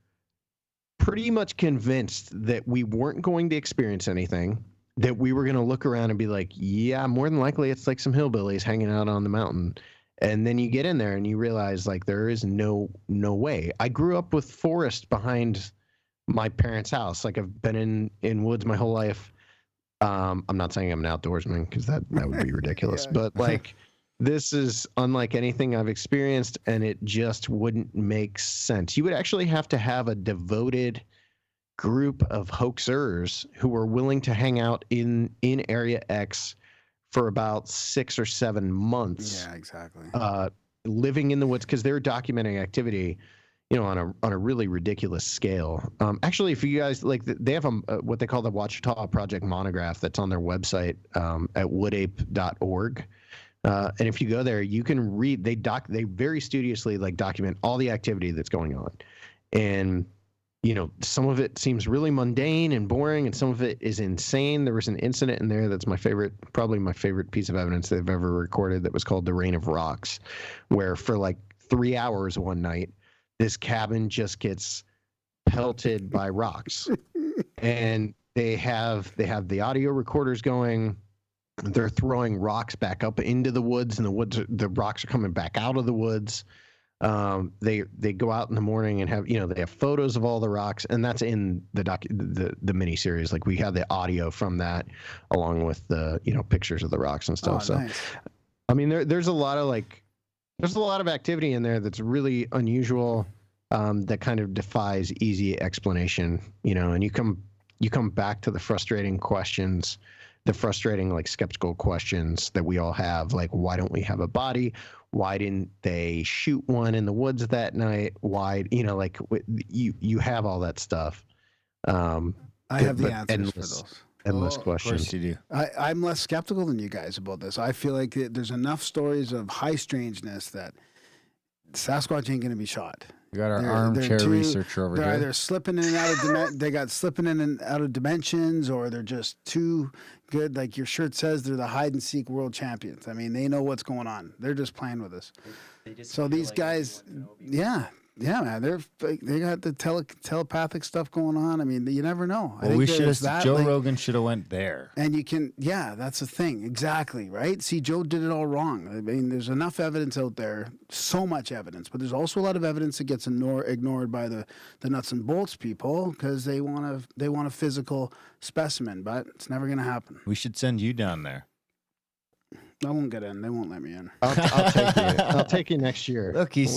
pretty much convinced that we weren't going to experience anything, that we were going to look around and be like, yeah, more than likely it's like some hillbillies hanging out on the mountain. And then you get in there and you realize like there is no way. I grew up with forest behind my parents' house. Like I've been in woods my whole life. I'm not saying I'm an outdoorsman because that would be ridiculous. But like this is unlike anything I've experienced, and it just wouldn't make sense. You would actually have to have a devoted group of hoaxers who are willing to hang out in Area X for about 6 or 7 months. Yeah, exactly. Living in the woods, because they're documenting activity, on a really ridiculous scale. Actually, if you guys like, they have what they call the Ouachita Project monograph that's on their website at woodape.org. And if you go there, you can read. They very studiously like document all the activity that's going on, and some of it seems really mundane and boring, and some of it is insane. There was an incident in there that's probably my favorite piece of evidence they've ever recorded, that was called the Rain of Rocks, where for like 3 hours one night, this cabin just gets pelted by rocks. And they have the audio recorders going. They're throwing rocks back up into the woods, and the rocks are coming back out of the woods. They go out in the morning and have they have photos of all the rocks, and that's in the mini series. Like we have the audio from that along with the pictures of the rocks and stuff. Oh, nice. So I mean there's a lot of activity in there that's really unusual, that kind of defies easy explanation, and you come back to the frustrating questions, the frustrating like skeptical questions that we all have, like why don't we have a body? Why didn't they shoot one in the woods that night? Why, like you have all that stuff. I have the answers for those. Endless questions. Of course you do. I'm less skeptical than you guys about this. I feel like there's enough stories of high strangeness that Sasquatch ain't going to be shot. We got our armchair researcher over they're here. Either slipping in and out of they got slipping in and out of dimensions, or they're just too good. Like your shirt says, they're the hide and seek world champions. I mean, they know what's going on. They're just playing with us. So these guys, man, they got the telepathic stuff going on. I mean, you never know. Well, Joe Rogan should have went there. And you can, that's the thing. Exactly, right? See, Joe did it all wrong. I mean, there's enough evidence out there, so much evidence, but there's also a lot of evidence that gets ignored by the nuts and bolts people because they want a physical specimen, but it's never going to happen. We should send you down there. I won't get in. They won't let me in. I'll take you. I'll take you next year. Look, you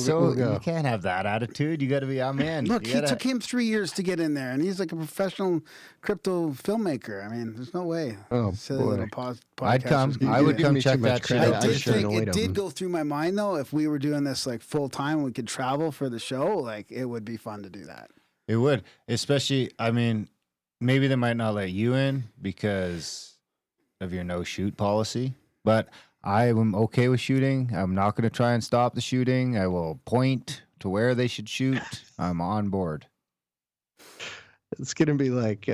can't have that attitude. You got to be, I'm in. Look, it took him 3 years to get in there, and he's like a professional crypto filmmaker. I mean, there's no way. Oh, boy. I'd come. I would come check that shit out. It did go through my mind, though, if we were doing this like full time and we could travel for the show, like it would be fun to do that. It would, especially, I mean, maybe they might not let you in because of your no shoot policy. But I am okay with shooting. I'm not going to try and stop the shooting. I will point to where they should shoot. I'm on board. It's gonna be like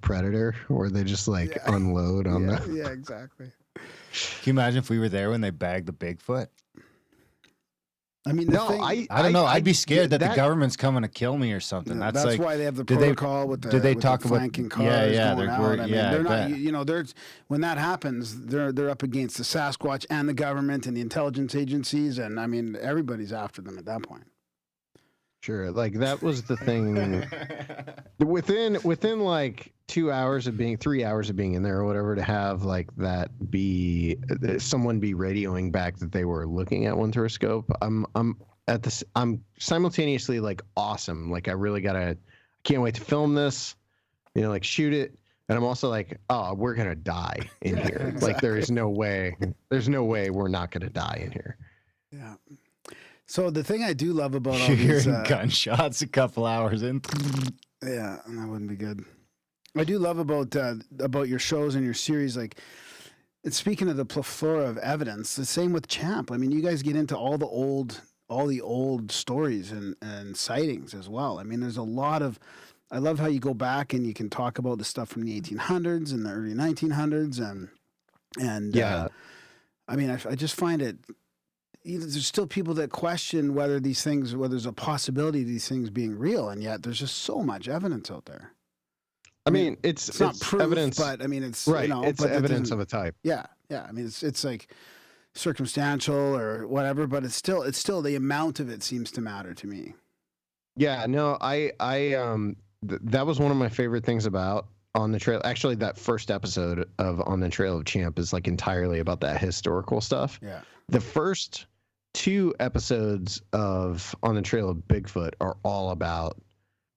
Predator, where they just unload on that. Yeah, exactly. Can you imagine if we were there when they bagged the Bigfoot? I mean, I don't know. I'd be scared that the government's coming to kill me or something. Yeah, that's like, why they have the protocol with the flanking cars going out. I mean, they're not. You know, when that happens, they're up against the Sasquatch and the government and the intelligence agencies, and I mean, everybody's after them at that point. Sure, like that was the thing. within like 2 hours of being, 3 hours of being in there or whatever, to have like that be someone be radioing back that they were looking at one through a scope. I'm simultaneously like awesome. Like I can't wait to film this, you know, like shoot it. And I'm also like, oh, we're gonna die in here. Exactly. Like there's no way we're not gonna die in here. Yeah. So the thing I do love about all these gunshots a couple hours in. Yeah, that wouldn't be good. I do love about your shows and your series, like, it's speaking of the plethora of evidence, the same with Champ. I mean, you guys get into all the old stories and sightings as well. I mean, there's a lot of, I love how you go back and you can talk about the stuff from the 1800s and the early 1900s and yeah. I mean, I just find it, there's still people that question whether there's a possibility of these things being real, and yet there's just so much evidence out there. I mean, it's not proof, evidence, but I mean, it's right. You know, it's evidence of a type. Yeah, yeah. I mean, it's like circumstantial or whatever, but it's still the amount of it seems to matter to me. Yeah, no, that was one of my favorite things about On the Trail. Actually, that first episode of On the Trail of Champ is like entirely about that historical stuff. Yeah. The first 2 episodes of On the Trail of Bigfoot are all about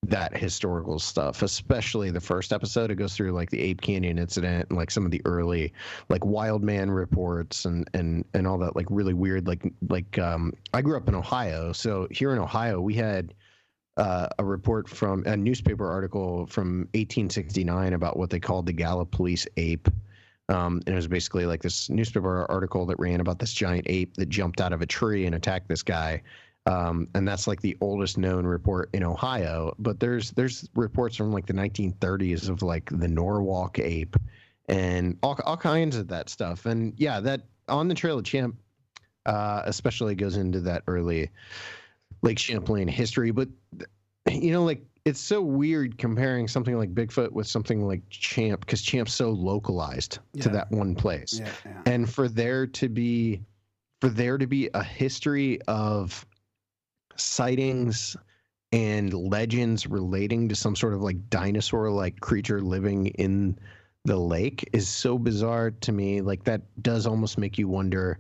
that historical stuff, especially the first episode. It goes through like the Ape Canyon incident and like some of the early like wild man reports and all that like really weird like I grew up in Ohio, so here in Ohio we had a report from a newspaper article from 1869 about what they called the Gallipolis ape. And it was basically like this newspaper article that ran about this giant ape that jumped out of a tree and attacked this guy. And that's like the oldest known report in Ohio. But there's reports from like the 1930s of like the Norwalk ape and all kinds of that stuff. And yeah, that On the Trail of Champ especially goes into that early Lake Champlain history. But, you know, like, it's so weird comparing something like Bigfoot with something like Champ, because Champ's so localized to that one place. Yeah. And for there to be a history of sightings and legends relating to some sort of like dinosaur-like creature living in the lake is so bizarre to me. Like that does almost make you wonder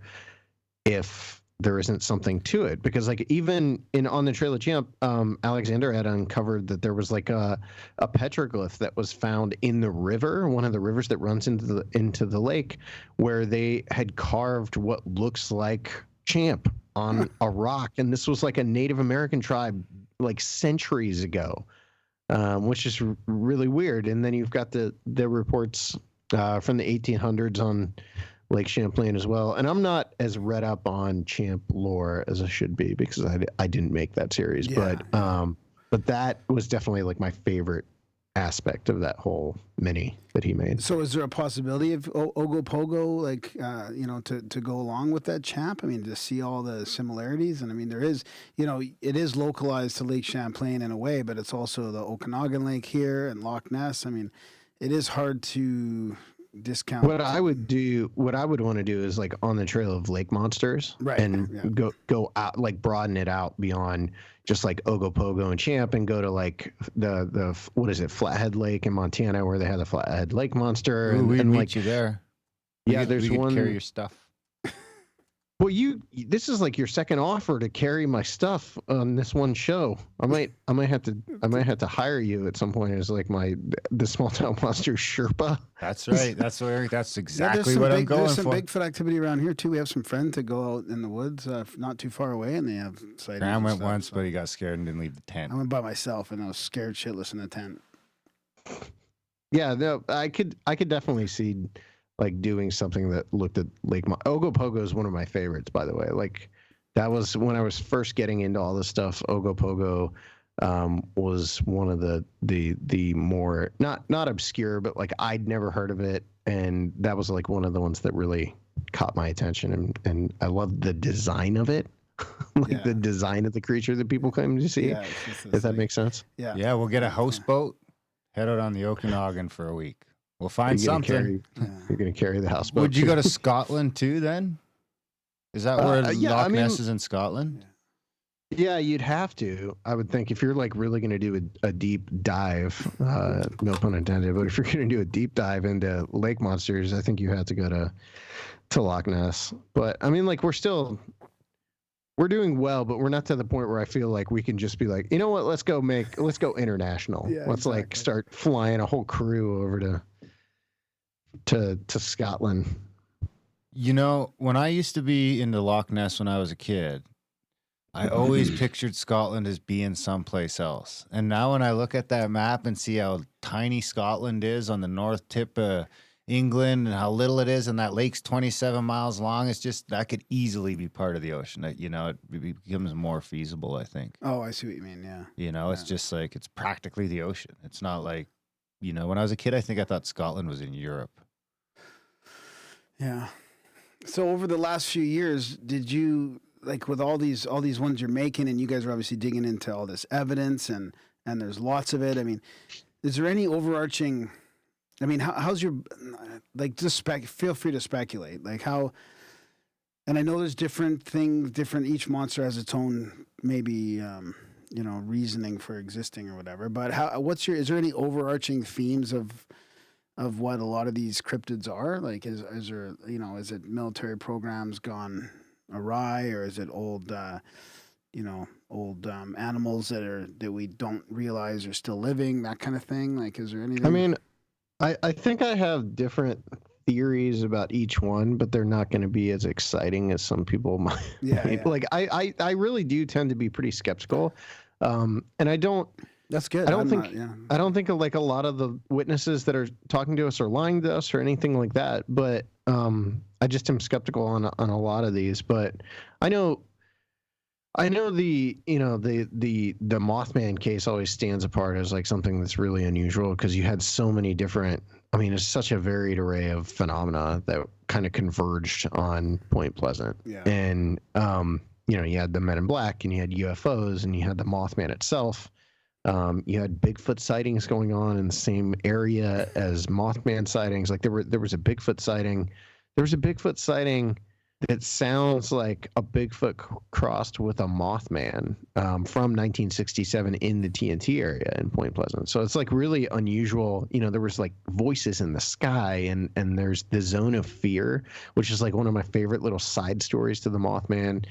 if there isn't something to it, because like even in On the Trail of Champ, Alexander had uncovered that there was like a petroglyph that was found in the river, one of the rivers that runs into the lake, where they had carved what looks like Champ on a rock, and this was like a Native American tribe like centuries ago, which is really weird. And then you've got the reports from the 1800s on Lake Champlain as well. And I'm not as read up on Champ lore as I should be, because I didn't make that series. Yeah, but that was definitely like my favorite aspect of that whole mini that he made. So is there a possibility of Ogopogo, like, to go along with that Champ? I mean, to see all the similarities? And I mean, there is, it is localized to Lake Champlain in a way, but it's also the Okanagan Lake here and Loch Ness. I mean, it is hard to discount. What I would want to do is like On the Trail of Lake Monsters, right? And go out, like broaden it out beyond just like Ogopogo and Champ, and go to like the what is it, Flathead Lake in Montana, where they have the Flathead Lake Monster. Ooh, and meet like you there. Yeah, there's we one. Could carry your stuff. Well, this is like your second offer to carry my stuff on this one show. I might have to hire you at some point as like the Small Town Monster Sherpa. That's right. That's exactly what I'm going for. There's some Bigfoot activity around here too. We have some friends that go out in the woods, not too far away, and they have sightings. Graham went once, but he got scared and didn't leave the tent. I went by myself, and I was scared shitless in the tent. Yeah, no, I could definitely see like doing something that looked at Lake Ogopogo is one of my favorites, by the way. Like that was when I was first getting into all this stuff. Ogopogo was one of the more not obscure, but like I'd never heard of it, and that was like one of the ones that really caught my attention, and I loved the design of it. like the design of the creature that people come to see. Yeah, if that makes sense. Yeah. Yeah, we'll get a houseboat, head out on the Okanagan for a week. We'll find something. You're going to carry the houseboat. Would you go to Scotland too then? Is that where Loch Ness is in Scotland? Yeah, you'd have to. I would think if you're like really going to do a deep dive, no pun intended, but if you're going to do a deep dive into lake monsters, I think you have to go to Loch Ness. But I mean, like we're doing well, but we're not to the point where I feel like we can just be like, you know what, let's go international. Yeah, let's like start flying a whole crew over to Scotland. You know, when I used to be into Loch Ness when I was a kid, I always pictured Scotland as being someplace else. And now when I look at that map and see how tiny Scotland is on the north tip of England and how little it is, and that lake's 27 miles long, it's just, that could easily be part of the ocean. You know, it becomes more feasible, I think. Oh, I see what you mean, yeah. You know, it's just like, it's practically the ocean. It's not like, you know, when I was a kid, I think I thought Scotland was in Europe. Yeah. So over the last few years, did you, like with all these ones you're making, and you guys are obviously digging into all this evidence and there's lots of it. I mean, is there any overarching, I mean, how's your, like, just feel free to speculate, like how, and I know there's different things, each monster has its own, maybe, you know, reasoning for existing or whatever, but is there any overarching themes of what a lot of these cryptids are? Like, is there, you know, is it military programs gone awry, or is it old animals that we don't realize are still living, that kind of thing? Like, is there anything? I mean, I think I have different theories about each one, but they're not going to be as exciting as some people might. Yeah. Like I really do tend to be pretty skeptical, and I don't. That's good. I don't think like a lot of the witnesses that are talking to us are lying to us or anything like that. But I just am skeptical on a lot of these. But I know the Mothman case always stands apart as like something that's really unusual because you had so many different. I mean, it's such a varied array of phenomena that kind of converged on Point Pleasant. Yeah. And you know, you had the Men in Black, and you had UFOs, and you had the Mothman itself. You had Bigfoot sightings going on in the same area as Mothman sightings. Like there was a Bigfoot sighting. There was a Bigfoot sighting that sounds like a Bigfoot crossed with a Mothman from 1967 in the TNT area in Point Pleasant. So it's like really unusual. You know, there was like voices in the sky, and there's the zone of fear, which is like one of my favorite little side stories to the Mothman.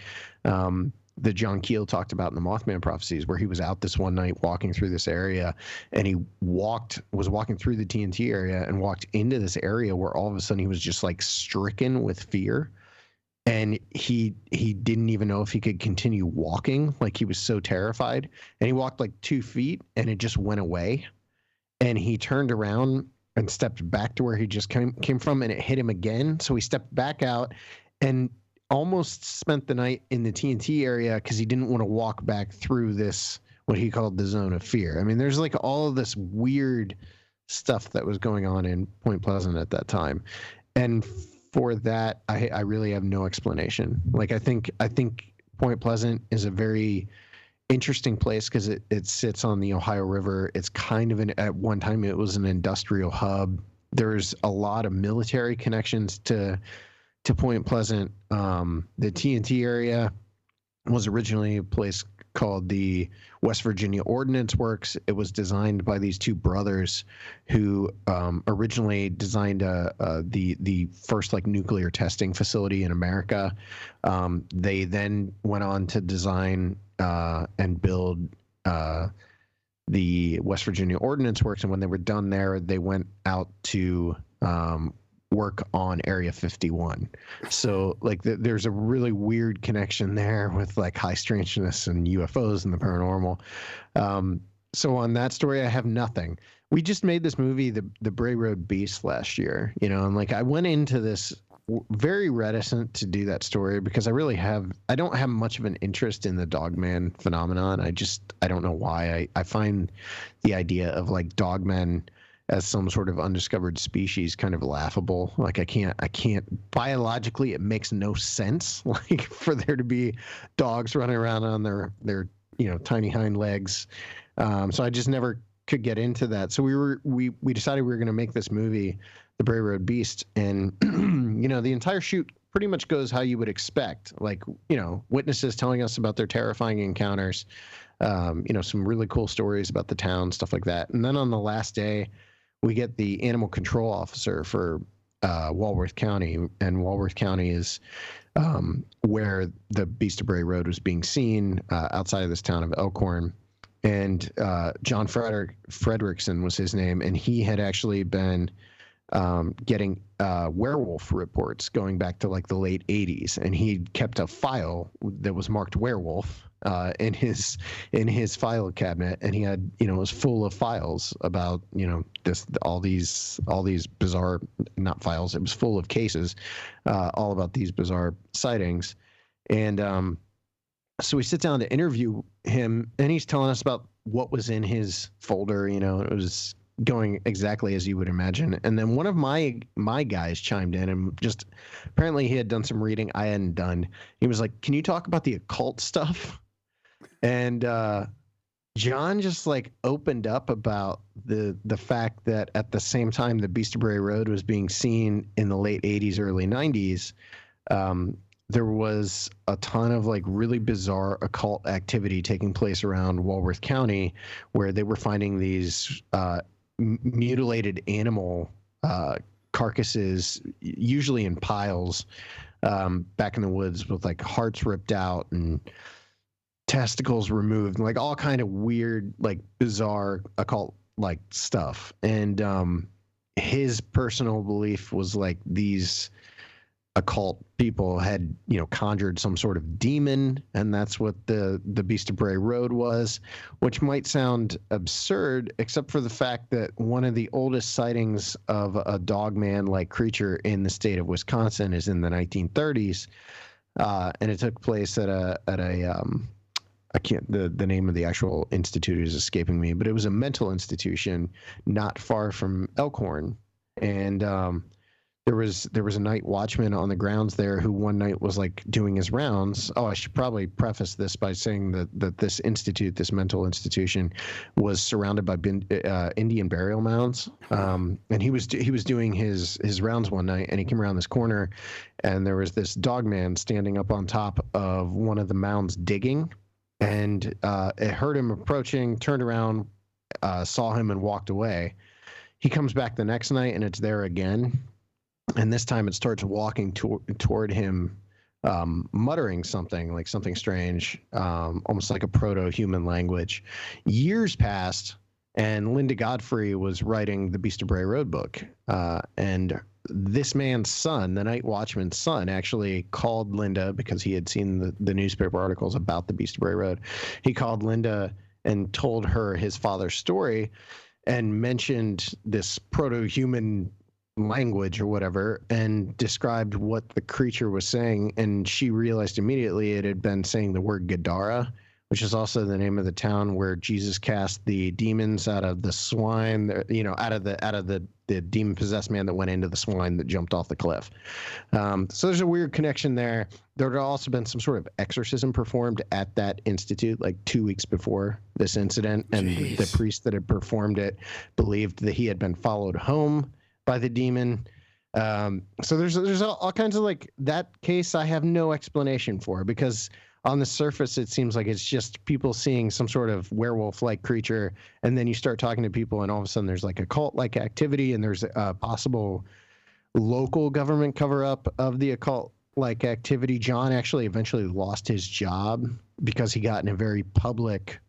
That John Keel talked about in the Mothman prophecies, where he was out this one night walking through this area, and he was walking through the TNT area and walked into this area where all of a sudden he was just like stricken with fear, and he didn't even know if he could continue walking. Like, he was so terrified, and he walked like 2 feet and it just went away, and he turned around and stepped back to where he just came from, and it hit him again. So he stepped back out and almost spent the night in the TNT area because he didn't want to walk back through this, what he called the zone of fear. I mean, there's like all of this weird stuff that was going on in Point Pleasant at that time. And for that, I really have no explanation. Like, I think Point Pleasant is a very interesting place because it sits on the Ohio River. It's kind of at one time it was an industrial hub. There's a lot of military connections to Point Pleasant. The TNT area was originally a place called the West Virginia Ordnance Works. It was designed by these two brothers who originally designed the first like nuclear testing facility in America. They then went on to design and build the West Virginia Ordnance Works, and when they were done there, they went out to work on Area 51. So like there's a really weird connection there with like high strangeness and UFOs and the paranormal. So on that story, I have nothing. We just made this movie, the Bray Road Beast, last year, you know, and like I went into this very reticent to do that story because I don't have much of an interest in the Dogman phenomenon. I don't know why. I find the idea of like dogmen as some sort of undiscovered species kind of laughable. Like I can't biologically, it makes no sense like for there to be dogs running around on their tiny hind legs. So I just never could get into that. So we decided we were going to make this movie, The Bray Road Beast, and the entire shoot pretty much goes how you would expect. Like, witnesses telling us about their terrifying encounters, some really cool stories about the town, stuff like that. And then on the last day, we get the animal control officer for Walworth County, and Walworth County is where the Beast of Bray Road was being seen, outside of this town of Elkhorn. And John Frederickson was his name, and he had actually been getting werewolf reports going back to like the late 80s, and he kept a file that was marked werewolf in his file cabinet, and he had it was full of files about all these bizarre, not files, it was full of cases all about these bizarre sightings. And so we sit down to interview him, and he's telling us about what was in his folder. It was going exactly as you would imagine. And then one of my guys chimed in, and just apparently he had done some reading I hadn't done. He was like, "Can you talk about the occult stuff?" And John just like opened up about the fact that at the same time the Beast of Bray Road was being seen in the late 80s, early 90s, there was a ton of like really bizarre occult activity taking place around Walworth County, where they were finding these mutilated animal carcasses, usually in piles, back in the woods, with like hearts ripped out and testicles removed, like all kind of weird, like bizarre occult like stuff. And his personal belief was like these occult people had conjured some sort of demon, and that's what the Beast of Bray Road was, which might sound absurd, except for the fact that one of the oldest sightings of a dogman like creature in the state of Wisconsin is in the 1930s, and it took place at a I can't, the name of the actual institute is escaping me, but it was a mental institution not far from Elkhorn. And there was a night watchman on the grounds there who one night was like doing his rounds. Oh, I should probably preface this by saying that this institute, this mental institution, was surrounded by Indian burial mounds. And he was doing his rounds one night, and he came around this corner, and there was this dog man standing up on top of one of the mounds digging. And it heard him approaching, turned around, saw him, and walked away. He comes back the next night, and it's there again. And this time it starts walking toward him, muttering something, like something strange, almost like a proto-human language. Years passed, and Linda Godfrey was writing the Beast of Bray Road book. And this man's son, the night watchman's son, actually called Linda because he had seen the newspaper articles about the Beast of Bray Road. He called Linda and told her his father's story and mentioned this proto-human language or whatever, and described what the creature was saying. And she realized immediately it had been saying the word Gadara, which is also the name of the town where Jesus cast the demons out of the swine, out of the demon-possessed man that went into the swine that jumped off the cliff. So there's a weird connection there. There had also been some sort of exorcism performed at that institute like 2 weeks before this incident, and the priest that had performed it believed that he had been followed home by the demon. So there's all kinds of like that case I have no explanation for, because on the surface, it seems like it's just people seeing some sort of werewolf-like creature, and then you start talking to people, and all of a sudden there's like a cult-like activity, and there's a possible local government cover-up of the occult-like activity. John actually eventually lost his job because he got in a very public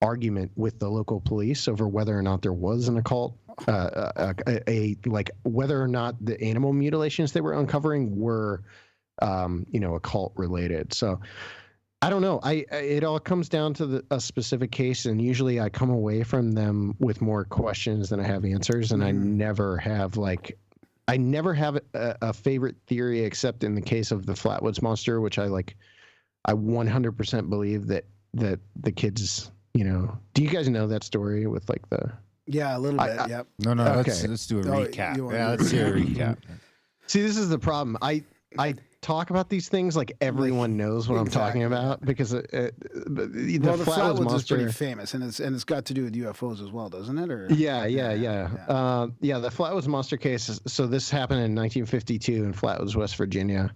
argument with the local police over whether or not there was an occult, like whether or not the animal mutilations they were uncovering were, occult related. So I don't know. It all comes down to a specific case, and usually I come away from them with more questions than I have answers, and I never have a favorite theory, except in the case of the Flatwoods Monster, which I 100% believe that the kids, do you guys know that story with like the Yeah, a little bit. Yep. No, Okay. let's do a recap. Yeah, let's do a recap. See, this is the problem. I talk about these things like everyone knows what I'm talking about because the Flatwoods monster is pretty famous, and it's got to do with UFOs as well, doesn't it? Or yeah. The Flatwoods monster case. So this happened in 1952 in Flatwoods, West Virginia.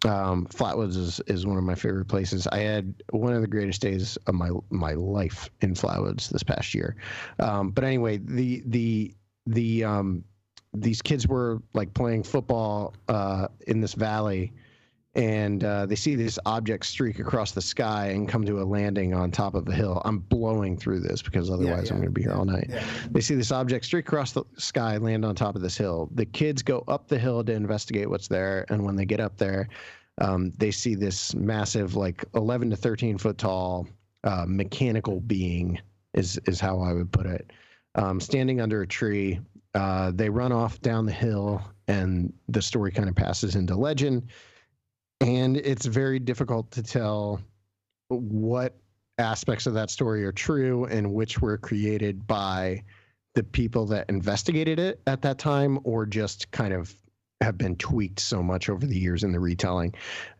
Flatwoods is one of my favorite places. I had one of the greatest days of my life in Flatwoods this past year. But anyway, these kids were like playing football in this valley, and they see this object streak across the sky and come to a landing on top of a hill. I'm blowing through this because otherwise I'm going to be here all night. Yeah. They see this object streak across the sky, land on top of this hill. The kids go up the hill to investigate what's there, and when they get up there, they see this massive, like 11 to 13 foot tall mechanical being is how I would put it, standing under a tree. They run off down the hill, and the story kind of passes into legend. And it's very difficult to tell what aspects of that story are true and which were created by the people that investigated it at that time, or just kind of have been tweaked so much over the years in the retelling.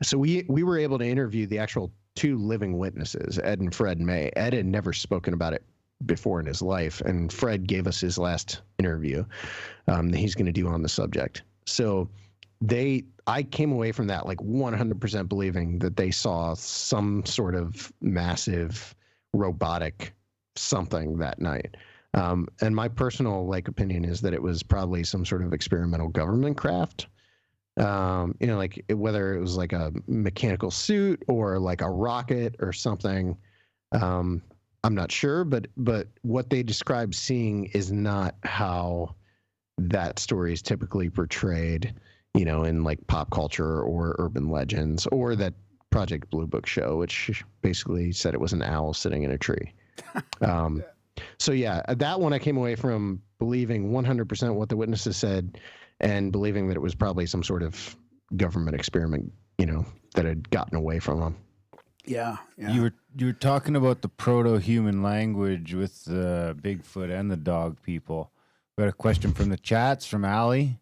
So we were able to interview the actual two living witnesses, Ed and Fred May. Ed had never spoken about it before in his life, and Fred gave us his last interview that he's going to do on the subject. So I came away from that like 100% believing that they saw some sort of massive robotic something that night. And my personal opinion is that it was probably some sort of experimental government craft. Like whether it was like a mechanical suit or like a rocket or something. I'm not sure, but what they describe seeing is not how that story is typically portrayed, in like pop culture or urban legends, or that Project Blue Book show, which basically said it was an owl sitting in a tree. So yeah, that one I came away from believing 100% what the witnesses said, and believing that it was probably some sort of government experiment, that had gotten away from them. Yeah. You were talking about the proto-human language with the Bigfoot and the dog people. We got a question from the chats from Allie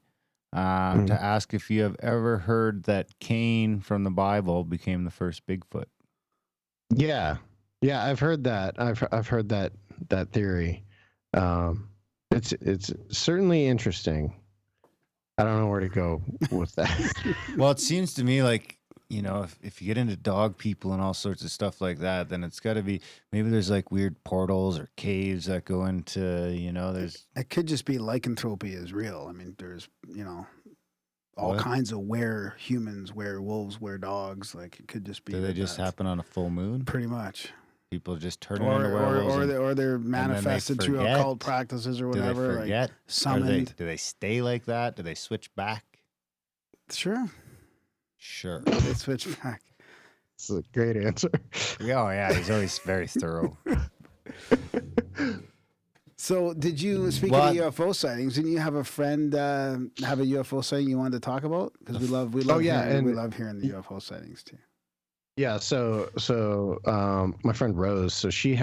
to ask if you have ever heard that Cain from the Bible became the first Bigfoot. Yeah, I've heard that. I've heard that theory. It's certainly interesting. I don't know where to go with that. Well, it seems to me like, if you get into dog people and all sorts of stuff like that, then it's got to be, maybe there's like weird portals or caves that go into, there's... It could just be lycanthropy is real. I mean, there's, all kinds of humans, wolves, dogs. Like, it could just be... Do they just happen on a full moon? Pretty much. People just turn into werewolves. Or they're manifested through occult practices or whatever. Do they forget? Like summoned. Do they stay like that? Do they switch back? Sure. They switch back. That's a great answer. Yeah, he's always very thorough. So, did you, speaking of UFO sightings, didn't you have a friend have a UFO sighting you wanted to talk about? Because we love hearing the UFO sightings too. Yeah, so my friend Rose, so she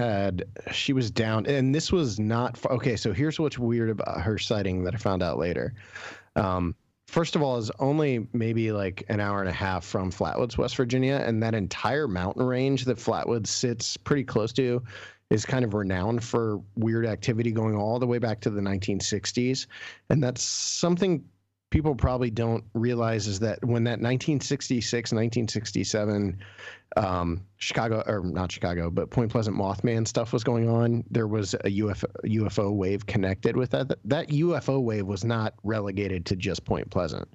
was down, and this was not okay. So here's what's weird about her sighting that I found out later. First of all, is only maybe like an hour and a half from Flatwoods, West Virginia, and that entire mountain range that Flatwoods sits pretty close to is kind of renowned for weird activity going all the way back to the 1960s. And that's something people probably don't realize, is that when that 1966, 1967 not Chicago, but Point Pleasant Mothman stuff was going on, there was a UFO wave connected with that. That UFO wave was not relegated to just Point Pleasant.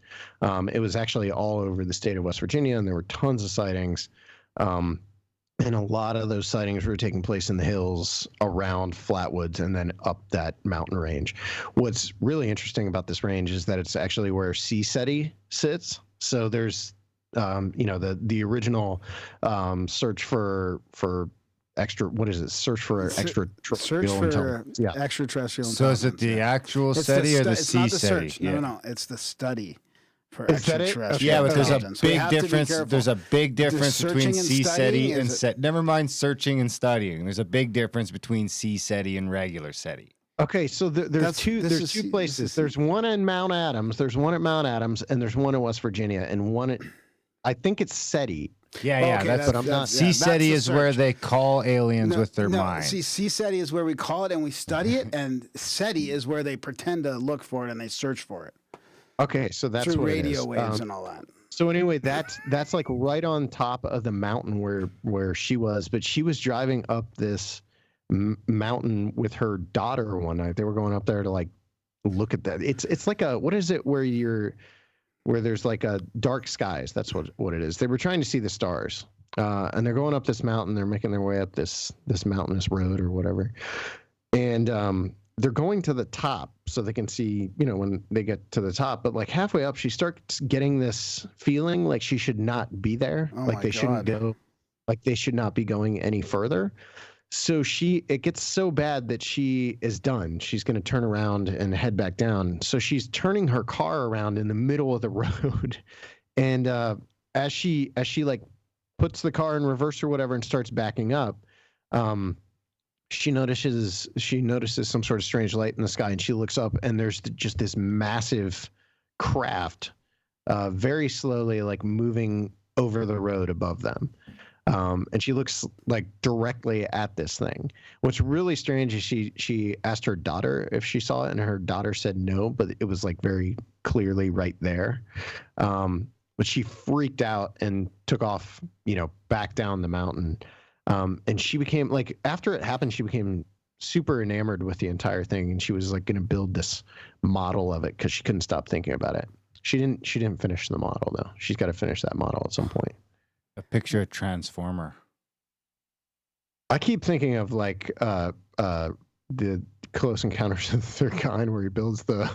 It was actually all over the state of West Virginia, and there were tons of sightings. And a lot of those sightings were taking place in the hills around Flatwoods and then up that mountain range. What's really interesting about this range is that it's actually where Sea Seti sits. So there's, the original search for extra. What is it? Search for extraterrestrial intelligence. Yeah, extraterrestrial. So is it the actual SETI or the Sea Seti? No, it's the study. For extraterrestrial. Yeah, but there's a big difference. There's a big difference between Sea Seti and SETI. Never mind searching and studying. There's a big difference between Sea Seti and regular SETI. Okay, so there's two places. There's one in Mount Adams. There's one at Mount Adams, and there's one in West Virginia, and one at, I think it's SETI. Yeah, okay, that's what I'm not. SETI is where they call aliens with their mind. See, SETI is where we call it and we study it, and SETI is where they pretend to look for it and they search for it. Okay, so that's through what radio it is. waves and all that. So anyway, that's like right on top of the mountain where she was, but she was driving up this mountain with her daughter one night. They were going up there to like look at that. It's like a, what is it where there's like a dark skies. That's what it is. They were trying to see the stars, and they're going up this mountain. They're making their way up this mountainous road or whatever, and they're going to the top so they can see, when they get to the top. But like halfway up, she starts getting this feeling like she should not be there. Oh like they shouldn't go, like they should not be going any further. So it gets so bad that she is done. She's going to turn around and head back down. So she's turning her car around in the middle of the road. And as she like puts the car in reverse or whatever and starts backing up, she notices some sort of strange light in the sky, and she looks up, and there's just this massive craft very slowly like moving over the road above them. And she looks like directly at this thing. What's really strange is she asked her daughter if she saw it, and her daughter said no, but it was like very clearly right there. But she freaked out and took off, back down the mountain. And she became like, after it happened, she became super enamored with the entire thing, and she was like going to build this model of it because she couldn't stop thinking about it. She didn't finish the model though. She's got to finish that model at some point. A picture of Transformer. I keep thinking of like the Close Encounters of the Third Kind, where he builds the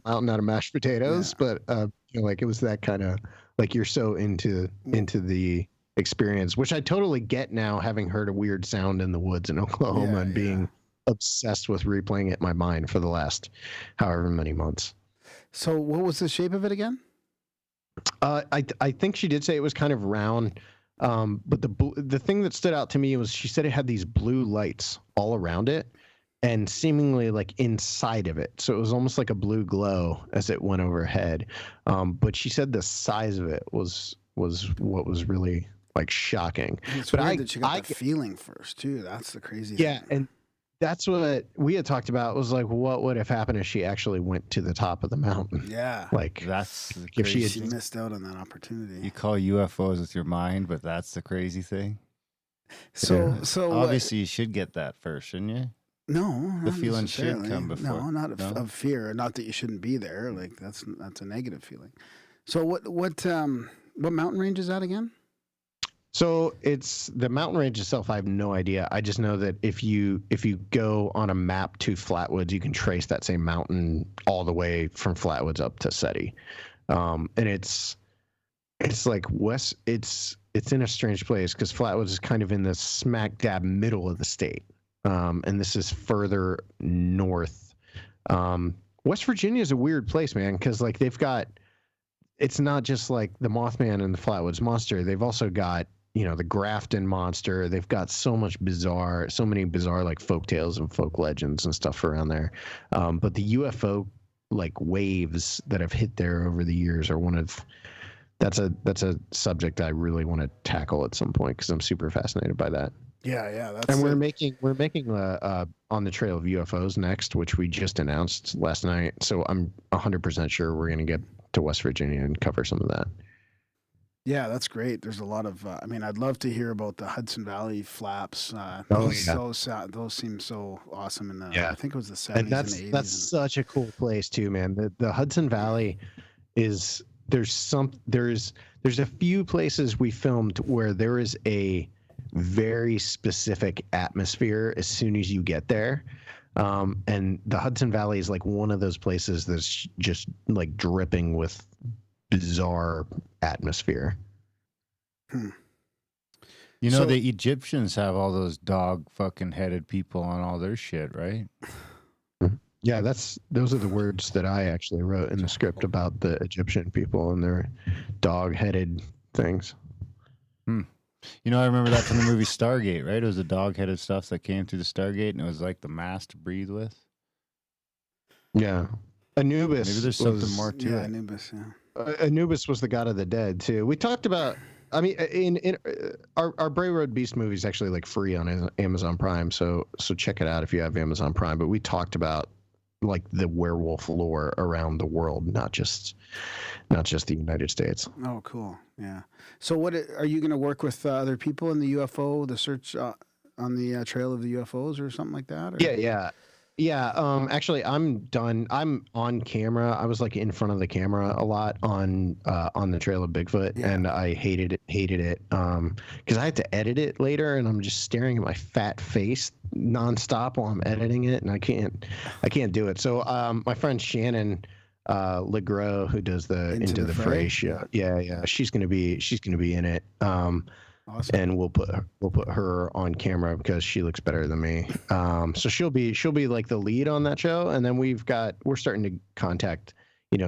mountain out of mashed potatoes. Yeah. But like it was that kind of like, you're so into the experience, which I totally get now, having heard a weird sound in the woods in Oklahoma and being obsessed with replaying it in my mind for the last however many months. So what was the shape of it again? I think she did say it was kind of round, but the thing that stood out to me was she said it had these blue lights all around it and seemingly like inside of it. So it was almost like a blue glow as it went overhead. But she said the size of it was what was really like shocking. It's weird that you got that feeling first too. That's the crazy thing. Yeah, and that's what we had talked about, was like, what would have happened if she actually went to the top of the mountain? Yeah. Like, that's if she missed out on that opportunity. You call UFOs with your mind, but that's the crazy thing. So obviously you should get that first, shouldn't you? No, the feeling should come before. No, not of fear. Not that you shouldn't be there. Like that's a negative feeling. So what mountain range is that again? So it's the mountain range itself. I have no idea. I just know that if you go on a map to Flatwoods, you can trace that same mountain all the way from Flatwoods up to SETI. And it's like west. It's in a strange place because Flatwoods is kind of in the smack dab middle of the state. And this is further north. West Virginia is a weird place, man, because like they've got, it's not just like the Mothman and the Flatwoods Monster. They've also got, the Grafton Monster. They've got so many bizarre like folk tales and folk legends and stuff around there. But the UFO like waves that have hit there over the years are that's a subject I really want to tackle at some point because I'm super fascinated by that. Yeah. And we're making On the Trail of UFOs next, which we just announced last night. So I'm 100% sure we're going to get to West Virginia and cover some of that. Yeah, that's great. There's a lot of, I'd love to hear about the Hudson Valley flaps. Those seem so awesome. I think it was the 70s and 80s. That's such a cool place too, man. The Hudson Valley is, there's a few places we filmed where there is a very specific atmosphere as soon as you get there. And the Hudson Valley is like one of those places that's just like dripping with bizarre atmosphere. The Egyptians have all those dog fucking headed people on all their shit, right? Yeah, those are the words that I actually wrote in the script about the Egyptian people and their dog headed things. You know, I remember that from the movie Stargate, right? It was the dog-headed stuff that came through the Stargate, and it was like the mask to breathe with. Yeah. Anubis. Maybe there's something more to it. Anubis, yeah. Anubis was the god of the dead too. We talked about. I mean, in our Bray Road Beast movie is actually like free on Amazon Prime, so check it out if you have Amazon Prime. But we talked about like the werewolf lore around the world, not just the United States. Oh, cool. Yeah. So, what are you going to work with other people in the UFO, the search on the trail of the UFOs, or something like that? Or? Yeah. Actually, I'm done. I'm on camera. I was like in front of the camera a lot on the trail of Bigfoot, and I hated it because I had to edit it later, and I'm just staring at my fat face nonstop while I'm editing it, and I can't do it. So my friend Shannon Legros, who does the Into the Fray show, yeah, she's gonna be in it. Awesome. And we'll put her on camera because she looks better than me. So she'll be like the lead on that show, and then we're starting to contact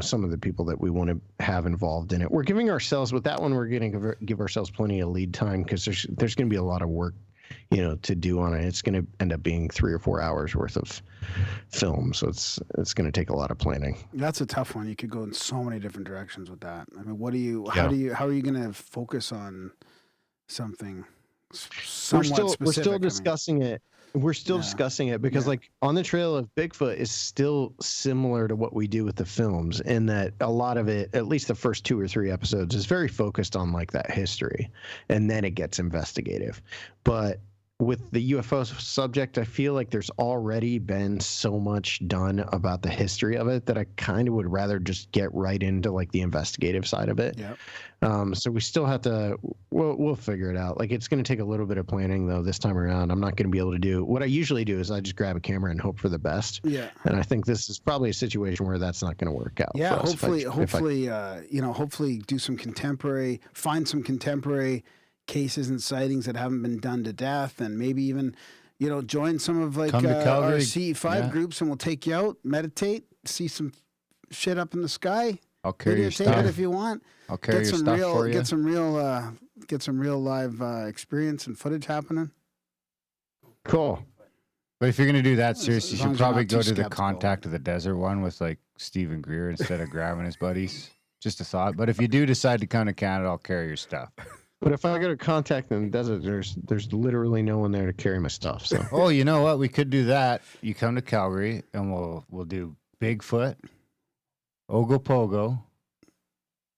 some of the people that we want to have involved in it. We're giving ourselves with that one. We're going to give ourselves plenty of lead time because there's going to be a lot of work to do on it. It's going to end up being 3 or 4 hours worth of film, so it's going to take a lot of planning. That's a tough one. You could go in so many different directions with that. I mean, how are you going to focus on something we're still discussing it. We're still discussing it because like On the Trail of Bigfoot is still similar to what we do with the films in that a lot of it, at least the first 2 or 3 episodes, is very focused on like that history, and then it gets investigative. But with the UFO subject, I feel like there's already been so much done about the history of it that I kind of would rather just get right into like the investigative side of it. Yep. So we still have to, we'll figure it out. Like it's going to take a little bit of planning though this time around. I'm not going to be able to do what I usually do is I just grab a camera and hope for the best. Yeah. And I think this is probably a situation where that's not going to work out. Yeah. Hopefully, find some contemporary cases and sightings that haven't been done to death, and maybe even join some of like our CE5 groups, and we'll take you out, meditate, see some shit up in the sky. I'll carry your stuff it if you want. I'll carry your stuff for you. Get some real live experience and footage happening. Cool. But if you're gonna do that, seriously, you should probably go to the Contact of the Desert one with like Stephen Greer instead of grabbing his buddies. Just a thought. But if you do decide to come to Canada, I'll carry your stuff. But if I go to Contact in the Desert, there's literally no one there to carry my stuff. So. Oh, you know what? We could do that. You come to Calgary, and we'll do Bigfoot, Ogopogo,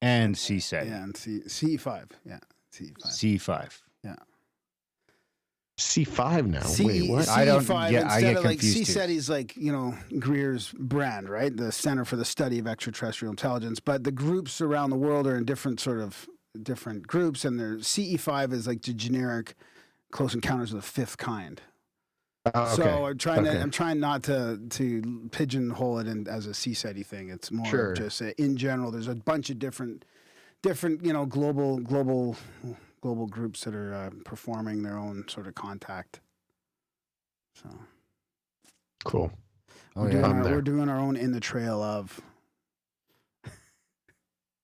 and CSETI. Yeah, and CE5. Yeah, CE5. C5. Yeah. C5 now. Wait, what? I don't. Yeah, I get like confused. CSETI is like Greer's brand, right? The Center for the Study of Extraterrestrial Intelligence. But the groups around the world are in different groups, and their CE5 is like the generic Close Encounters of the Fifth Kind. Okay. So I'm trying not to pigeonhole it in as a CSETI thing. It's more just in general. There's a bunch of different global groups that are performing their own sort of contact. So cool. We're doing our own In the Trail of.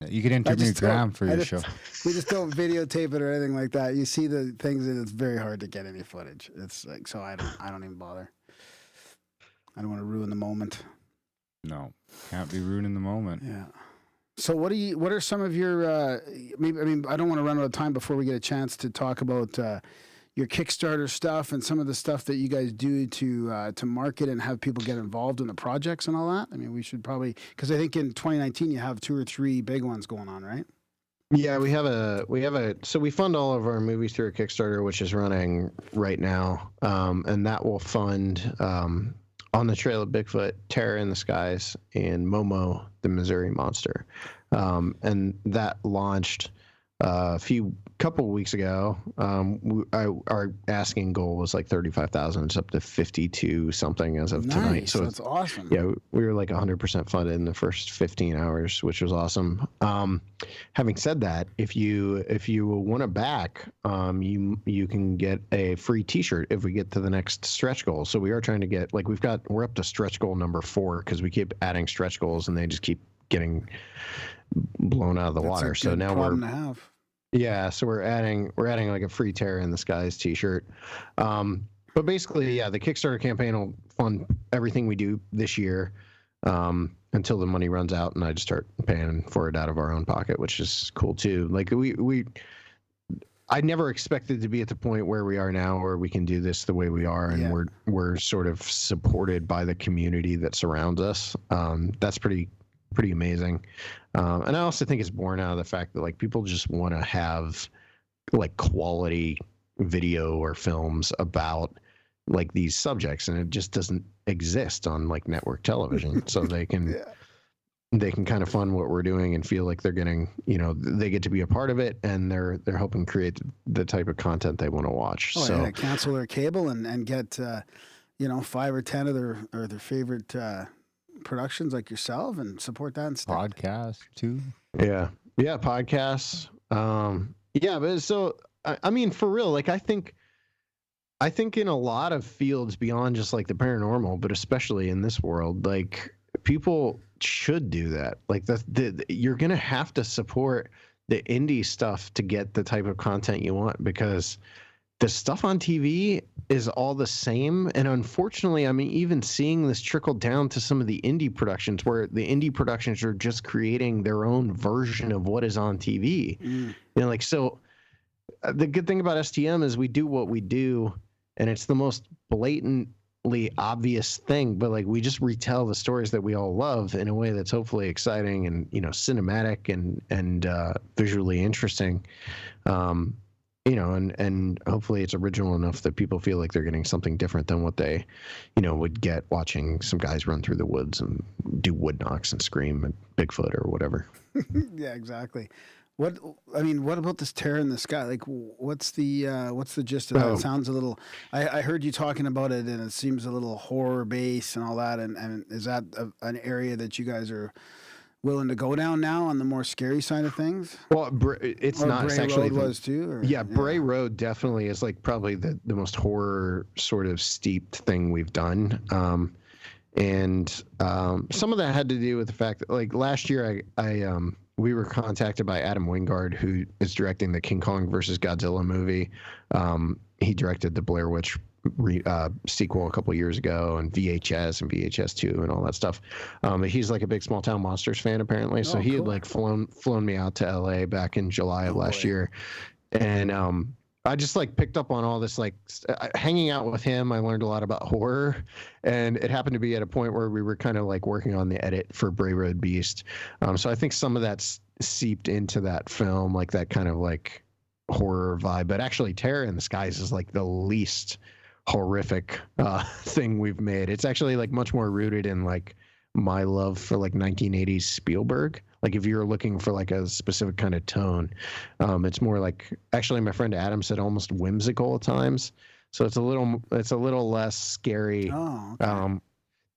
You could interview Graham for your show. We just don't videotape it or anything like that. You see the things, and it's very hard to get any footage. It's like, so I don't even bother. I don't want to ruin the moment. No, can't be ruining the moment. Yeah. So what are some of your? I don't want to run out of time before we get a chance to talk about your Kickstarter stuff and some of the stuff that you guys do to market and have people get involved in the projects and all that. I mean, we should probably, because I think in 2019 you have 2 or 3 big ones going on, right? Yeah, so we fund all of our movies through a Kickstarter, which is running right now, and that will fund On the Trail of Bigfoot, Terror in the Skies, and Momo, the Missouri Monster, and that launched a couple of weeks ago. Our asking goal was like 35,000. It's up to 52 something as of tonight. So that's awesome. Yeah, we were like 100% funded in the first 15 hours, which was awesome. Having said that, if you want to back, you can get a free T-shirt if we get to the next stretch goal. So we are trying to get we're up to stretch goal number 4 because we keep adding stretch goals and they just keep getting blown out of the water. So now we're to have. Yeah, so we're adding like a free Terror in the Skies t-shirt. But basically, yeah, the Kickstarter campaign will fund everything we do this year until the money runs out and I just start paying for it out of our own pocket, which is cool too. Like I never expected to be at the point where we are now, where we can do this the way we are, and we're sort of supported by the community that surrounds us. That's pretty amazing. And I also think it's born out of the fact that like people just want to have like quality video or films about like these subjects, and it just doesn't exist on like network television. So they can kind of fund what we're doing and feel like they're getting, they get to be a part of it, and they're helping create the type of content they want to watch. Cancel their cable and get 5 or 10 of their favorite productions like yourself and support that instead. Podcast too. Yeah, podcasts. But so I mean, for real, like I think in a lot of fields beyond just like the paranormal, but especially in this world, like people should do that. Like you're gonna have to support the indie stuff to get the type of content you want, because the stuff on TV is all the same. And unfortunately, I mean, even seeing this trickle down to some of the indie productions, where the indie productions are just creating their own version of what is on TV. So the good thing about STM is we do what we do, and it's the most blatantly obvious thing, but like we just retell the stories that we all love in a way that's hopefully exciting and cinematic and visually interesting. And hopefully it's original enough that people feel like they're getting something different than what they, would get watching some guys run through the woods and do wood knocks and scream at Bigfoot or whatever. Yeah, exactly. What about this Terror in the Sky? Like, what's the gist of that? It sounds a little. I heard you talking about it, and it seems a little horror based and all that. And is that an area that you guys are willing to go down now on the more scary side of things? Well, it's not. Bray actually Road was too. Bray Road definitely is like probably the most horror sort of steeped thing we've done. And some of that had to do with the fact that like last year we were contacted by Adam Wingard, who is directing the King Kong versus Godzilla movie. He directed the Blair Witch sequel a couple years ago, and VHS and VHS 2 and all that stuff. But he's like a big Small Town Monsters fan apparently. So he had like flown me out to LA back in July of last year. And I just like picked up on all this, like hanging out with him. I learned a lot about horror, and it happened to be at a point where we were kind of like working on the edit for Bray Road Beast. So I think some of that's seeped into that film, like that kind of like horror vibe. But actually Terror in the Skies is like the least horrific thing we've made. It's actually like much more rooted in like my love for like 1980s Spielberg. Like if you're looking for like a specific kind of tone, it's more like, actually my friend Adam said almost whimsical at times. So it's a little less scary. Oh, okay.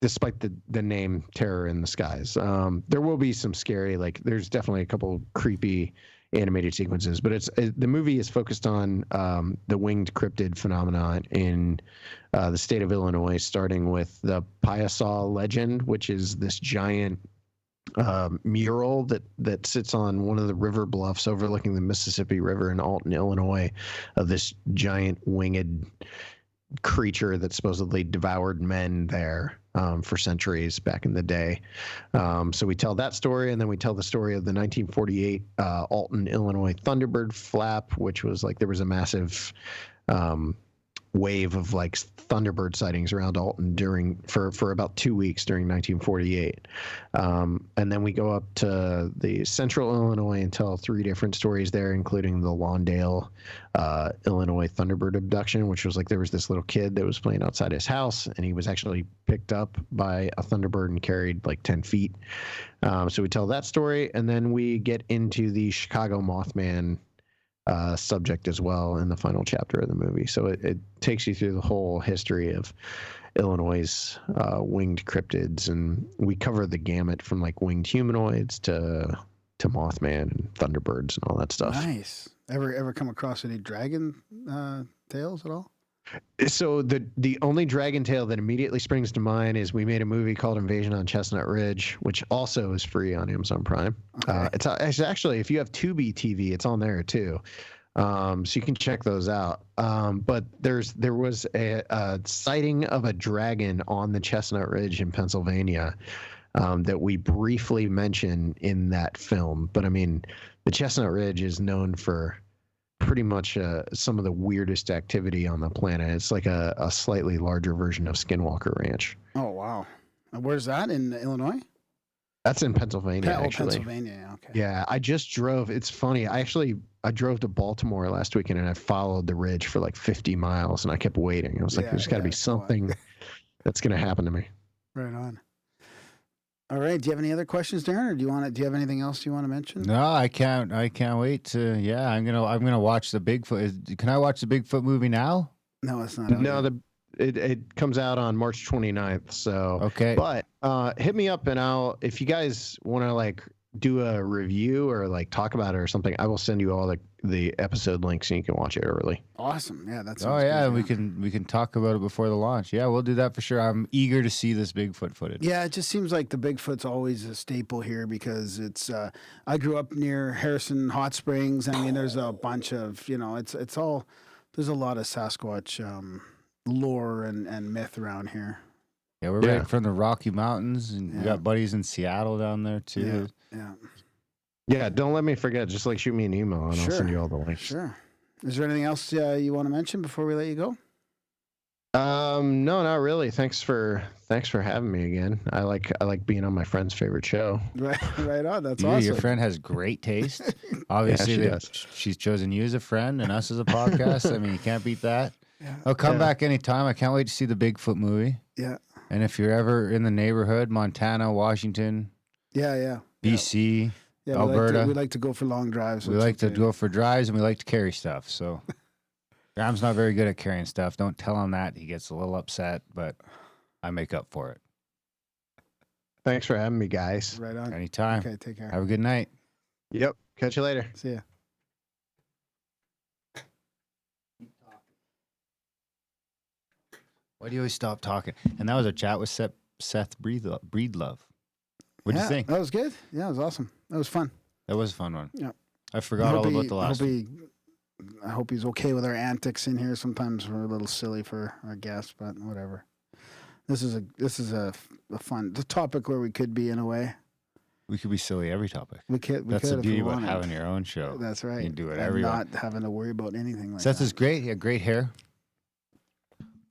Despite the name Terror in the Skies. There will be some scary, like there's definitely a couple creepy animated sequences, but the movie is focused on the winged cryptid phenomenon in the state of Illinois, starting with the Piasaw legend, which is this giant mural that sits on one of the river bluffs overlooking the Mississippi River in Alton, Illinois, of this giant winged creature that supposedly devoured men there for centuries back in the day. So we tell that story, and then we tell the story of the 1948 Alton, Illinois Thunderbird flap, which was like there was a massive wave of like Thunderbird sightings around Alton for about 2 weeks during 1948. And then we go up to the central Illinois and tell 3 different stories there, including the Lawndale, Illinois Thunderbird abduction, which was like there was this little kid that was playing outside his house, and he was actually picked up by a Thunderbird and carried like 10 feet. So we tell that story, and then we get into the Chicago Mothman subject as well in the final chapter of the movie. So it takes you through the whole history of Illinois' winged cryptids, and we cover the gamut from like winged humanoids to Mothman and Thunderbirds and all that stuff. Nice. Ever come across any dragon tales at all? So the only dragon tale that immediately springs to mind is we made a movie called Invasion on Chestnut Ridge, which also is free on Amazon Prime. Okay. It's actually, if you have Tubi TV, it's on there too. So you can check those out. But there was a sighting of a dragon on the Chestnut Ridge in Pennsylvania that we briefly mention in that film. But I mean, the Chestnut Ridge is known for pretty much some of the weirdest activity on the planet. It's like a slightly larger version of Skinwalker Ranch. Oh, wow. And where's that? In Illinois? That's in Pennsylvania, actually. Pennsylvania, okay. Yeah, I just drove. It's funny. I drove to Baltimore last weekend and I followed the ridge for like 50 miles and I kept waiting. I was like, there's got to be something that's going to happen to me. Right on. All right. Do you have any other questions, Darren, or do you have anything else you want to mention? No, I can't wait to. Yeah, I'm gonna watch the Bigfoot. Can I watch the Bigfoot movie now? No, it's not. No, it comes out on March 29th. So okay. But hit me up and if you guys want to like do a review or like talk about it or something, I will send you all the episode links and you can watch it early. Awesome. Yeah, that's. Oh yeah, we can talk about it before the launch. Yeah, we'll do that for sure. I'm eager to see this Bigfoot footage. Yeah, it just seems like the Bigfoot's always a staple here because it's. I grew up near Harrison Hot Springs. I mean, there's a bunch of it's all. There's a lot of Sasquatch lore and myth around here. Yeah, we're right from the Rocky Mountains, and we got buddies in Seattle down there too. Yeah, don't let me forget. Just like shoot me an email and I'll send you all the links. Sure. Is there anything else you want to mention before we let you go? No, not really. Thanks for having me again. I like being on my friend's favorite show. Right on. That's awesome. Your friend has great taste. Obviously, she's chosen you as a friend and us as a podcast. I mean, you can't beat that. Yeah. I'll come back anytime. I can't wait to see the Bigfoot movie. Yeah. And if you're ever in the neighborhood, Montana, Washington, BC, Alberta, we like to go for long drives. We like to go for drives, and we like to carry stuff. So Graham's not very good at carrying stuff. Don't tell him that. He gets a little upset, but I make up for it. Thanks for having me, guys. Right on. Anytime. Okay, take care. Have a good night. Yep. Catch you later. See ya. Why do you always stop talking? And that was a chat with Seth Breedlove. What do you think? That was good. Yeah, it was awesome. That was fun. That was a fun one. Yeah. I forgot all about the last one. I hope he's okay with our antics in here. Sometimes we're a little silly for our guests, but whatever. This is a fun topic where we could be in a way. We could be silly every topic. That's the beauty about having your own show. That's right. You can do whatever you want. Not having to worry about anything like Seth that. is great. He had great hair.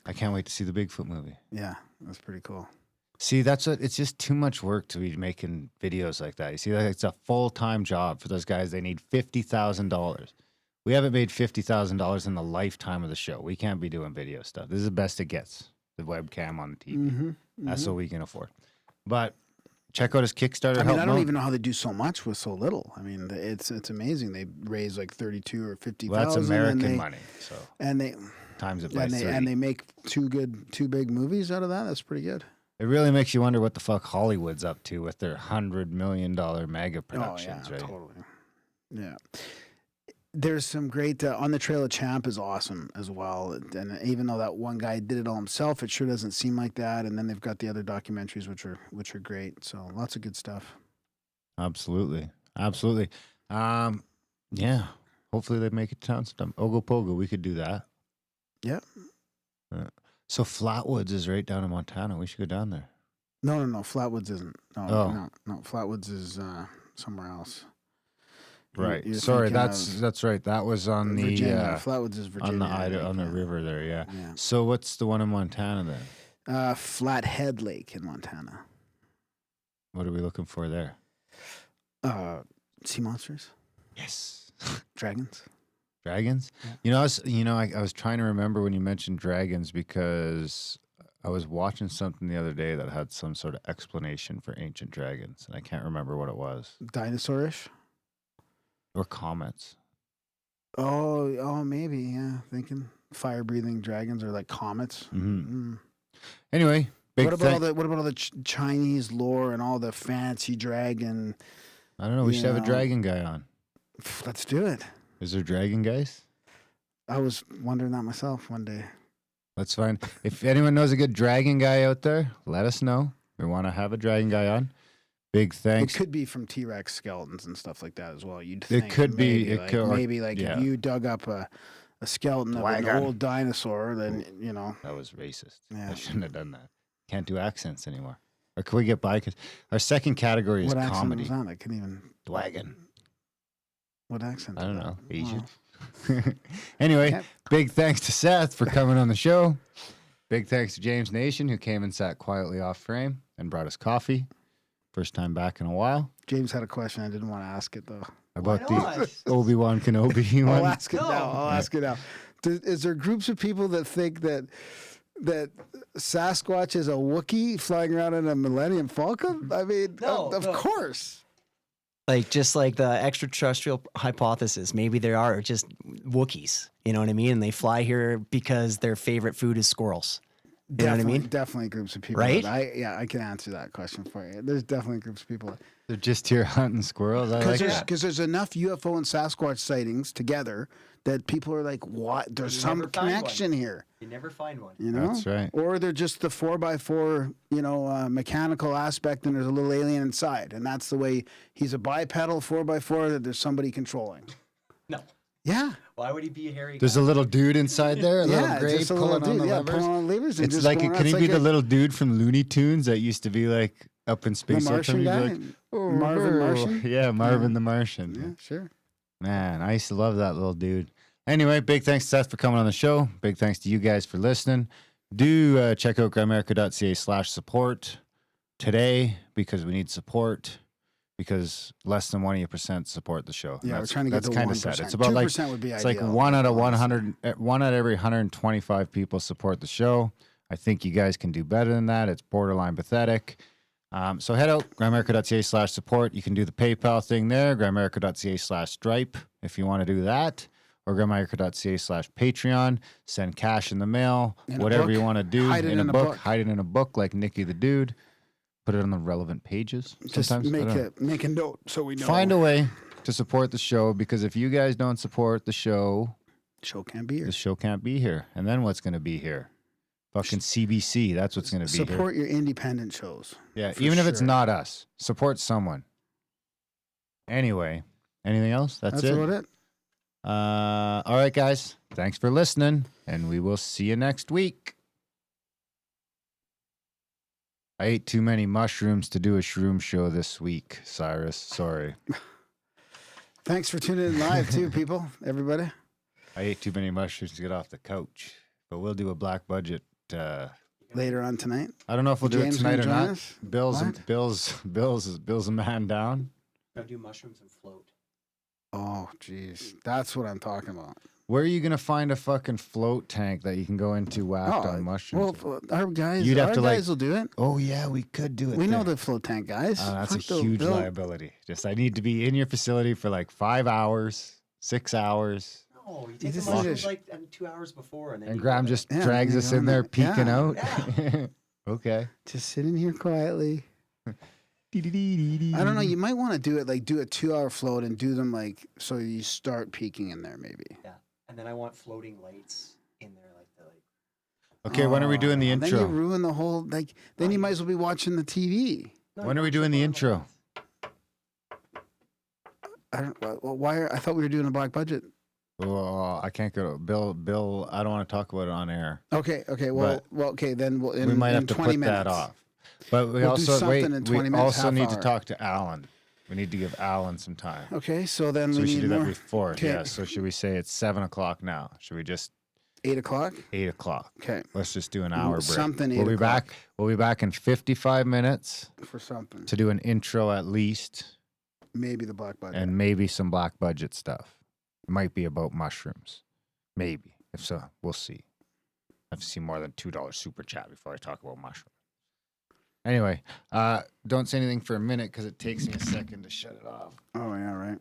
I can't wait to see the Bigfoot movie. Yeah, that's pretty cool. See, it's just too much work to be making videos like that. You see, it's a full-time job for those guys. They need $50,000. We haven't made $50,000 in the lifetime of the show. We can't be doing video stuff. This is the best it gets, the webcam on the TV. Mm-hmm. That's what we can afford. But check out his Kickstarter. I don't even know how they do so much with so little. I mean, it's amazing. They raise like 32 or 50,000. Well, that's American money. So and they times it by 30. And they make two big movies out of that. That's pretty good. It really makes you wonder what the fuck Hollywood's up to with their $100 million mega productions, right? Totally. Yeah. There's some great On the Trail of Champ is awesome as well. And even though that one guy did it all himself, it sure doesn't seem like that. And then they've got the other documentaries which are great. So lots of good stuff. Absolutely. Yeah. Hopefully they make it to town sometime. Ogopogo, we could do that. Yeah. So Flatwoods is right down in Montana. We should go down there. No. Flatwoods isn't. No. Flatwoods is somewhere else. Right. Sorry, that's right. That was on Virginia. Flatwoods is Virginia. On the river there, yeah. So what's the one in Montana then? Flathead Lake in Montana. What are we looking for there? Sea monsters. Yes. Dragons. Dragons? Yeah. I was trying to remember when you mentioned dragons because I was watching something the other day that had some sort of explanation for ancient dragons, and I can't remember what it was. Dinosaurish? Or comets. Oh, maybe, yeah. Thinking fire-breathing dragons are like comets. Mm-hmm. Anyway, what about all the Chinese lore and all the fancy dragon? I don't know. We should have a dragon guy on. Let's do it. Is there dragon guys? I was wondering that myself one day. Let's find. If anyone knows a good dragon guy out there, let us know. We want to have a dragon guy on. Big thanks. It could be from T-Rex skeletons and stuff like that as well. You'd It think could be. maybe, It like, could. Maybe like if you dug up a skeleton of an Dragon. old dinosaur, then you know. That was racist. Yeah. I shouldn't have done that. Can't do accents anymore. Or can we get by? Because our second category is What accent comedy. was that? I couldn't even. Dragon. What accent? I don't was know. that? Asian. Oh. Anyway, Yep. big thanks to Seth for coming on the show. Big thanks to James Nation, who came and sat quietly off frame and brought us coffee. First time back in a while. James had a question. I didn't want to ask it though. About the Obi-Wan Kenobi one. I'll ask it now. I'll ask it now. Is there groups of people that think that Sasquatch is a Wookiee flying around in a Millennium Falcon? I mean, of course. Like, just like the extraterrestrial hypothesis, maybe there are just Wookiees, you know what I mean? And they fly here because their favorite food is squirrels. You know what I mean? Definitely groups of people. Right? I can answer that question for you. There's definitely groups of people. They're just here hunting squirrels. I like that. Because there's enough UFO and Sasquatch sightings together that people are like, what? There's some connection here. You never find one. You know? That's right. Or they're just the 4x4, mechanical aspect, and there's a little alien inside. And that's the way he's a bipedal 4x4 that there's somebody controlling. No. Yeah. Why would he be a hairy There's a little dude inside there, a little gray just a pulling little dude. on the Yeah, levers. pulling on the levers. And It's just like, going could around. he It's be like the little dude from Looney Tunes that used to be like up in the space? Martian guy? Like, Marvin Martian? Yeah, Marvin the Martian. Yeah, sure. Man, I used to love that little dude. Anyway, big thanks to Seth for coming on the show. Big thanks to you guys for listening. Do check out Grimerica.ca/support today because we need support. Because less than 1% support the show. Yeah, we're trying to get to 1%. Kind of sad. It's about 2% would be it's ideal. like one out of every 125 people support the show. I think you guys can do better than that. It's borderline pathetic. So head out Grimerica.ca/support. You can do the PayPal thing there. Grimerica.ca/Stripe if you want to do that, or Grimerica.ca/Patreon. Send cash in the mail. Whatever you want to do. Hide it in a book. Hide it in a book like Nicky the Dude. Put it on the relevant pages. Just Sometimes make a note so we know. find a way to support the show, because if you guys don't support the show can't be here. the show can't be here. And then what's going to be here? Fucking CBC. That's what's going to be here. Support your independent shows. Yeah, for even if it's sure. not us, support someone. Anyway, anything else? That's it. about it. All right, guys. Thanks for listening, and we will see you next week. I ate too many mushrooms to do a shroom show this week, Cyrus. Sorry. Thanks for tuning in live too, people. Everybody. I ate too many mushrooms to get off the couch, but we'll do a black budget. Later on tonight. I don't know if we'll do it James tonight or gonna join not. us? What? Bill's a man down. I'll do mushrooms and float. Oh, jeez. That's what I'm talking about. Where are you gonna find a fucking float tank that you can go into whacked on mushrooms? Well, our guys, You'd have to, like- will do it. Oh yeah, we could do it. We know there. the float tank guys. That's Fuck a the huge bill. liability. Just I need to be in your facility for like 5 hours, 6 hours, No, you take just the need mushrooms to- like 2 hours before, and then and you Graham go just Yeah, drags you us go in in there there. peeking Yeah. out. Okay. Just sit in here quietly. I don't know. You might want to do it like do a 2-hour float and do them like so you start peeking in there maybe. Yeah, and then I want floating lights in there, like the Okay, when are we doing the Then you intro? ruin the whole like. Then you might as well be watching the TV. When are we doing the intro? I don't. Well, why? I thought we were doing a black budget. Oh, I can't go. Bill, I don't want to talk about it on air. Okay. Well. Okay. Then we'll. We might have to 20 put minutes. that off. But we We'll do also something in 20 we minutes, also half need to hour. talk to Alan. We need to give Alan some time. Okay. So then So we should need do more. that before. Okay. Yeah. So should we say it's 7:00 now? Should we just 8:00. 8:00? Okay. Let's just do an hour break. Something. We'll 8 be o'clock back. We'll be back in 55 minutes for something. to do an intro at least, Maybe the black budget. and maybe some black budget stuff. It might be about mushrooms. Maybe. If so, we'll see. I have to see more than $2 super chat before I talk about mushrooms. Anyway, don't say anything for a minute because it takes me a second to shut it off. Oh yeah. Right.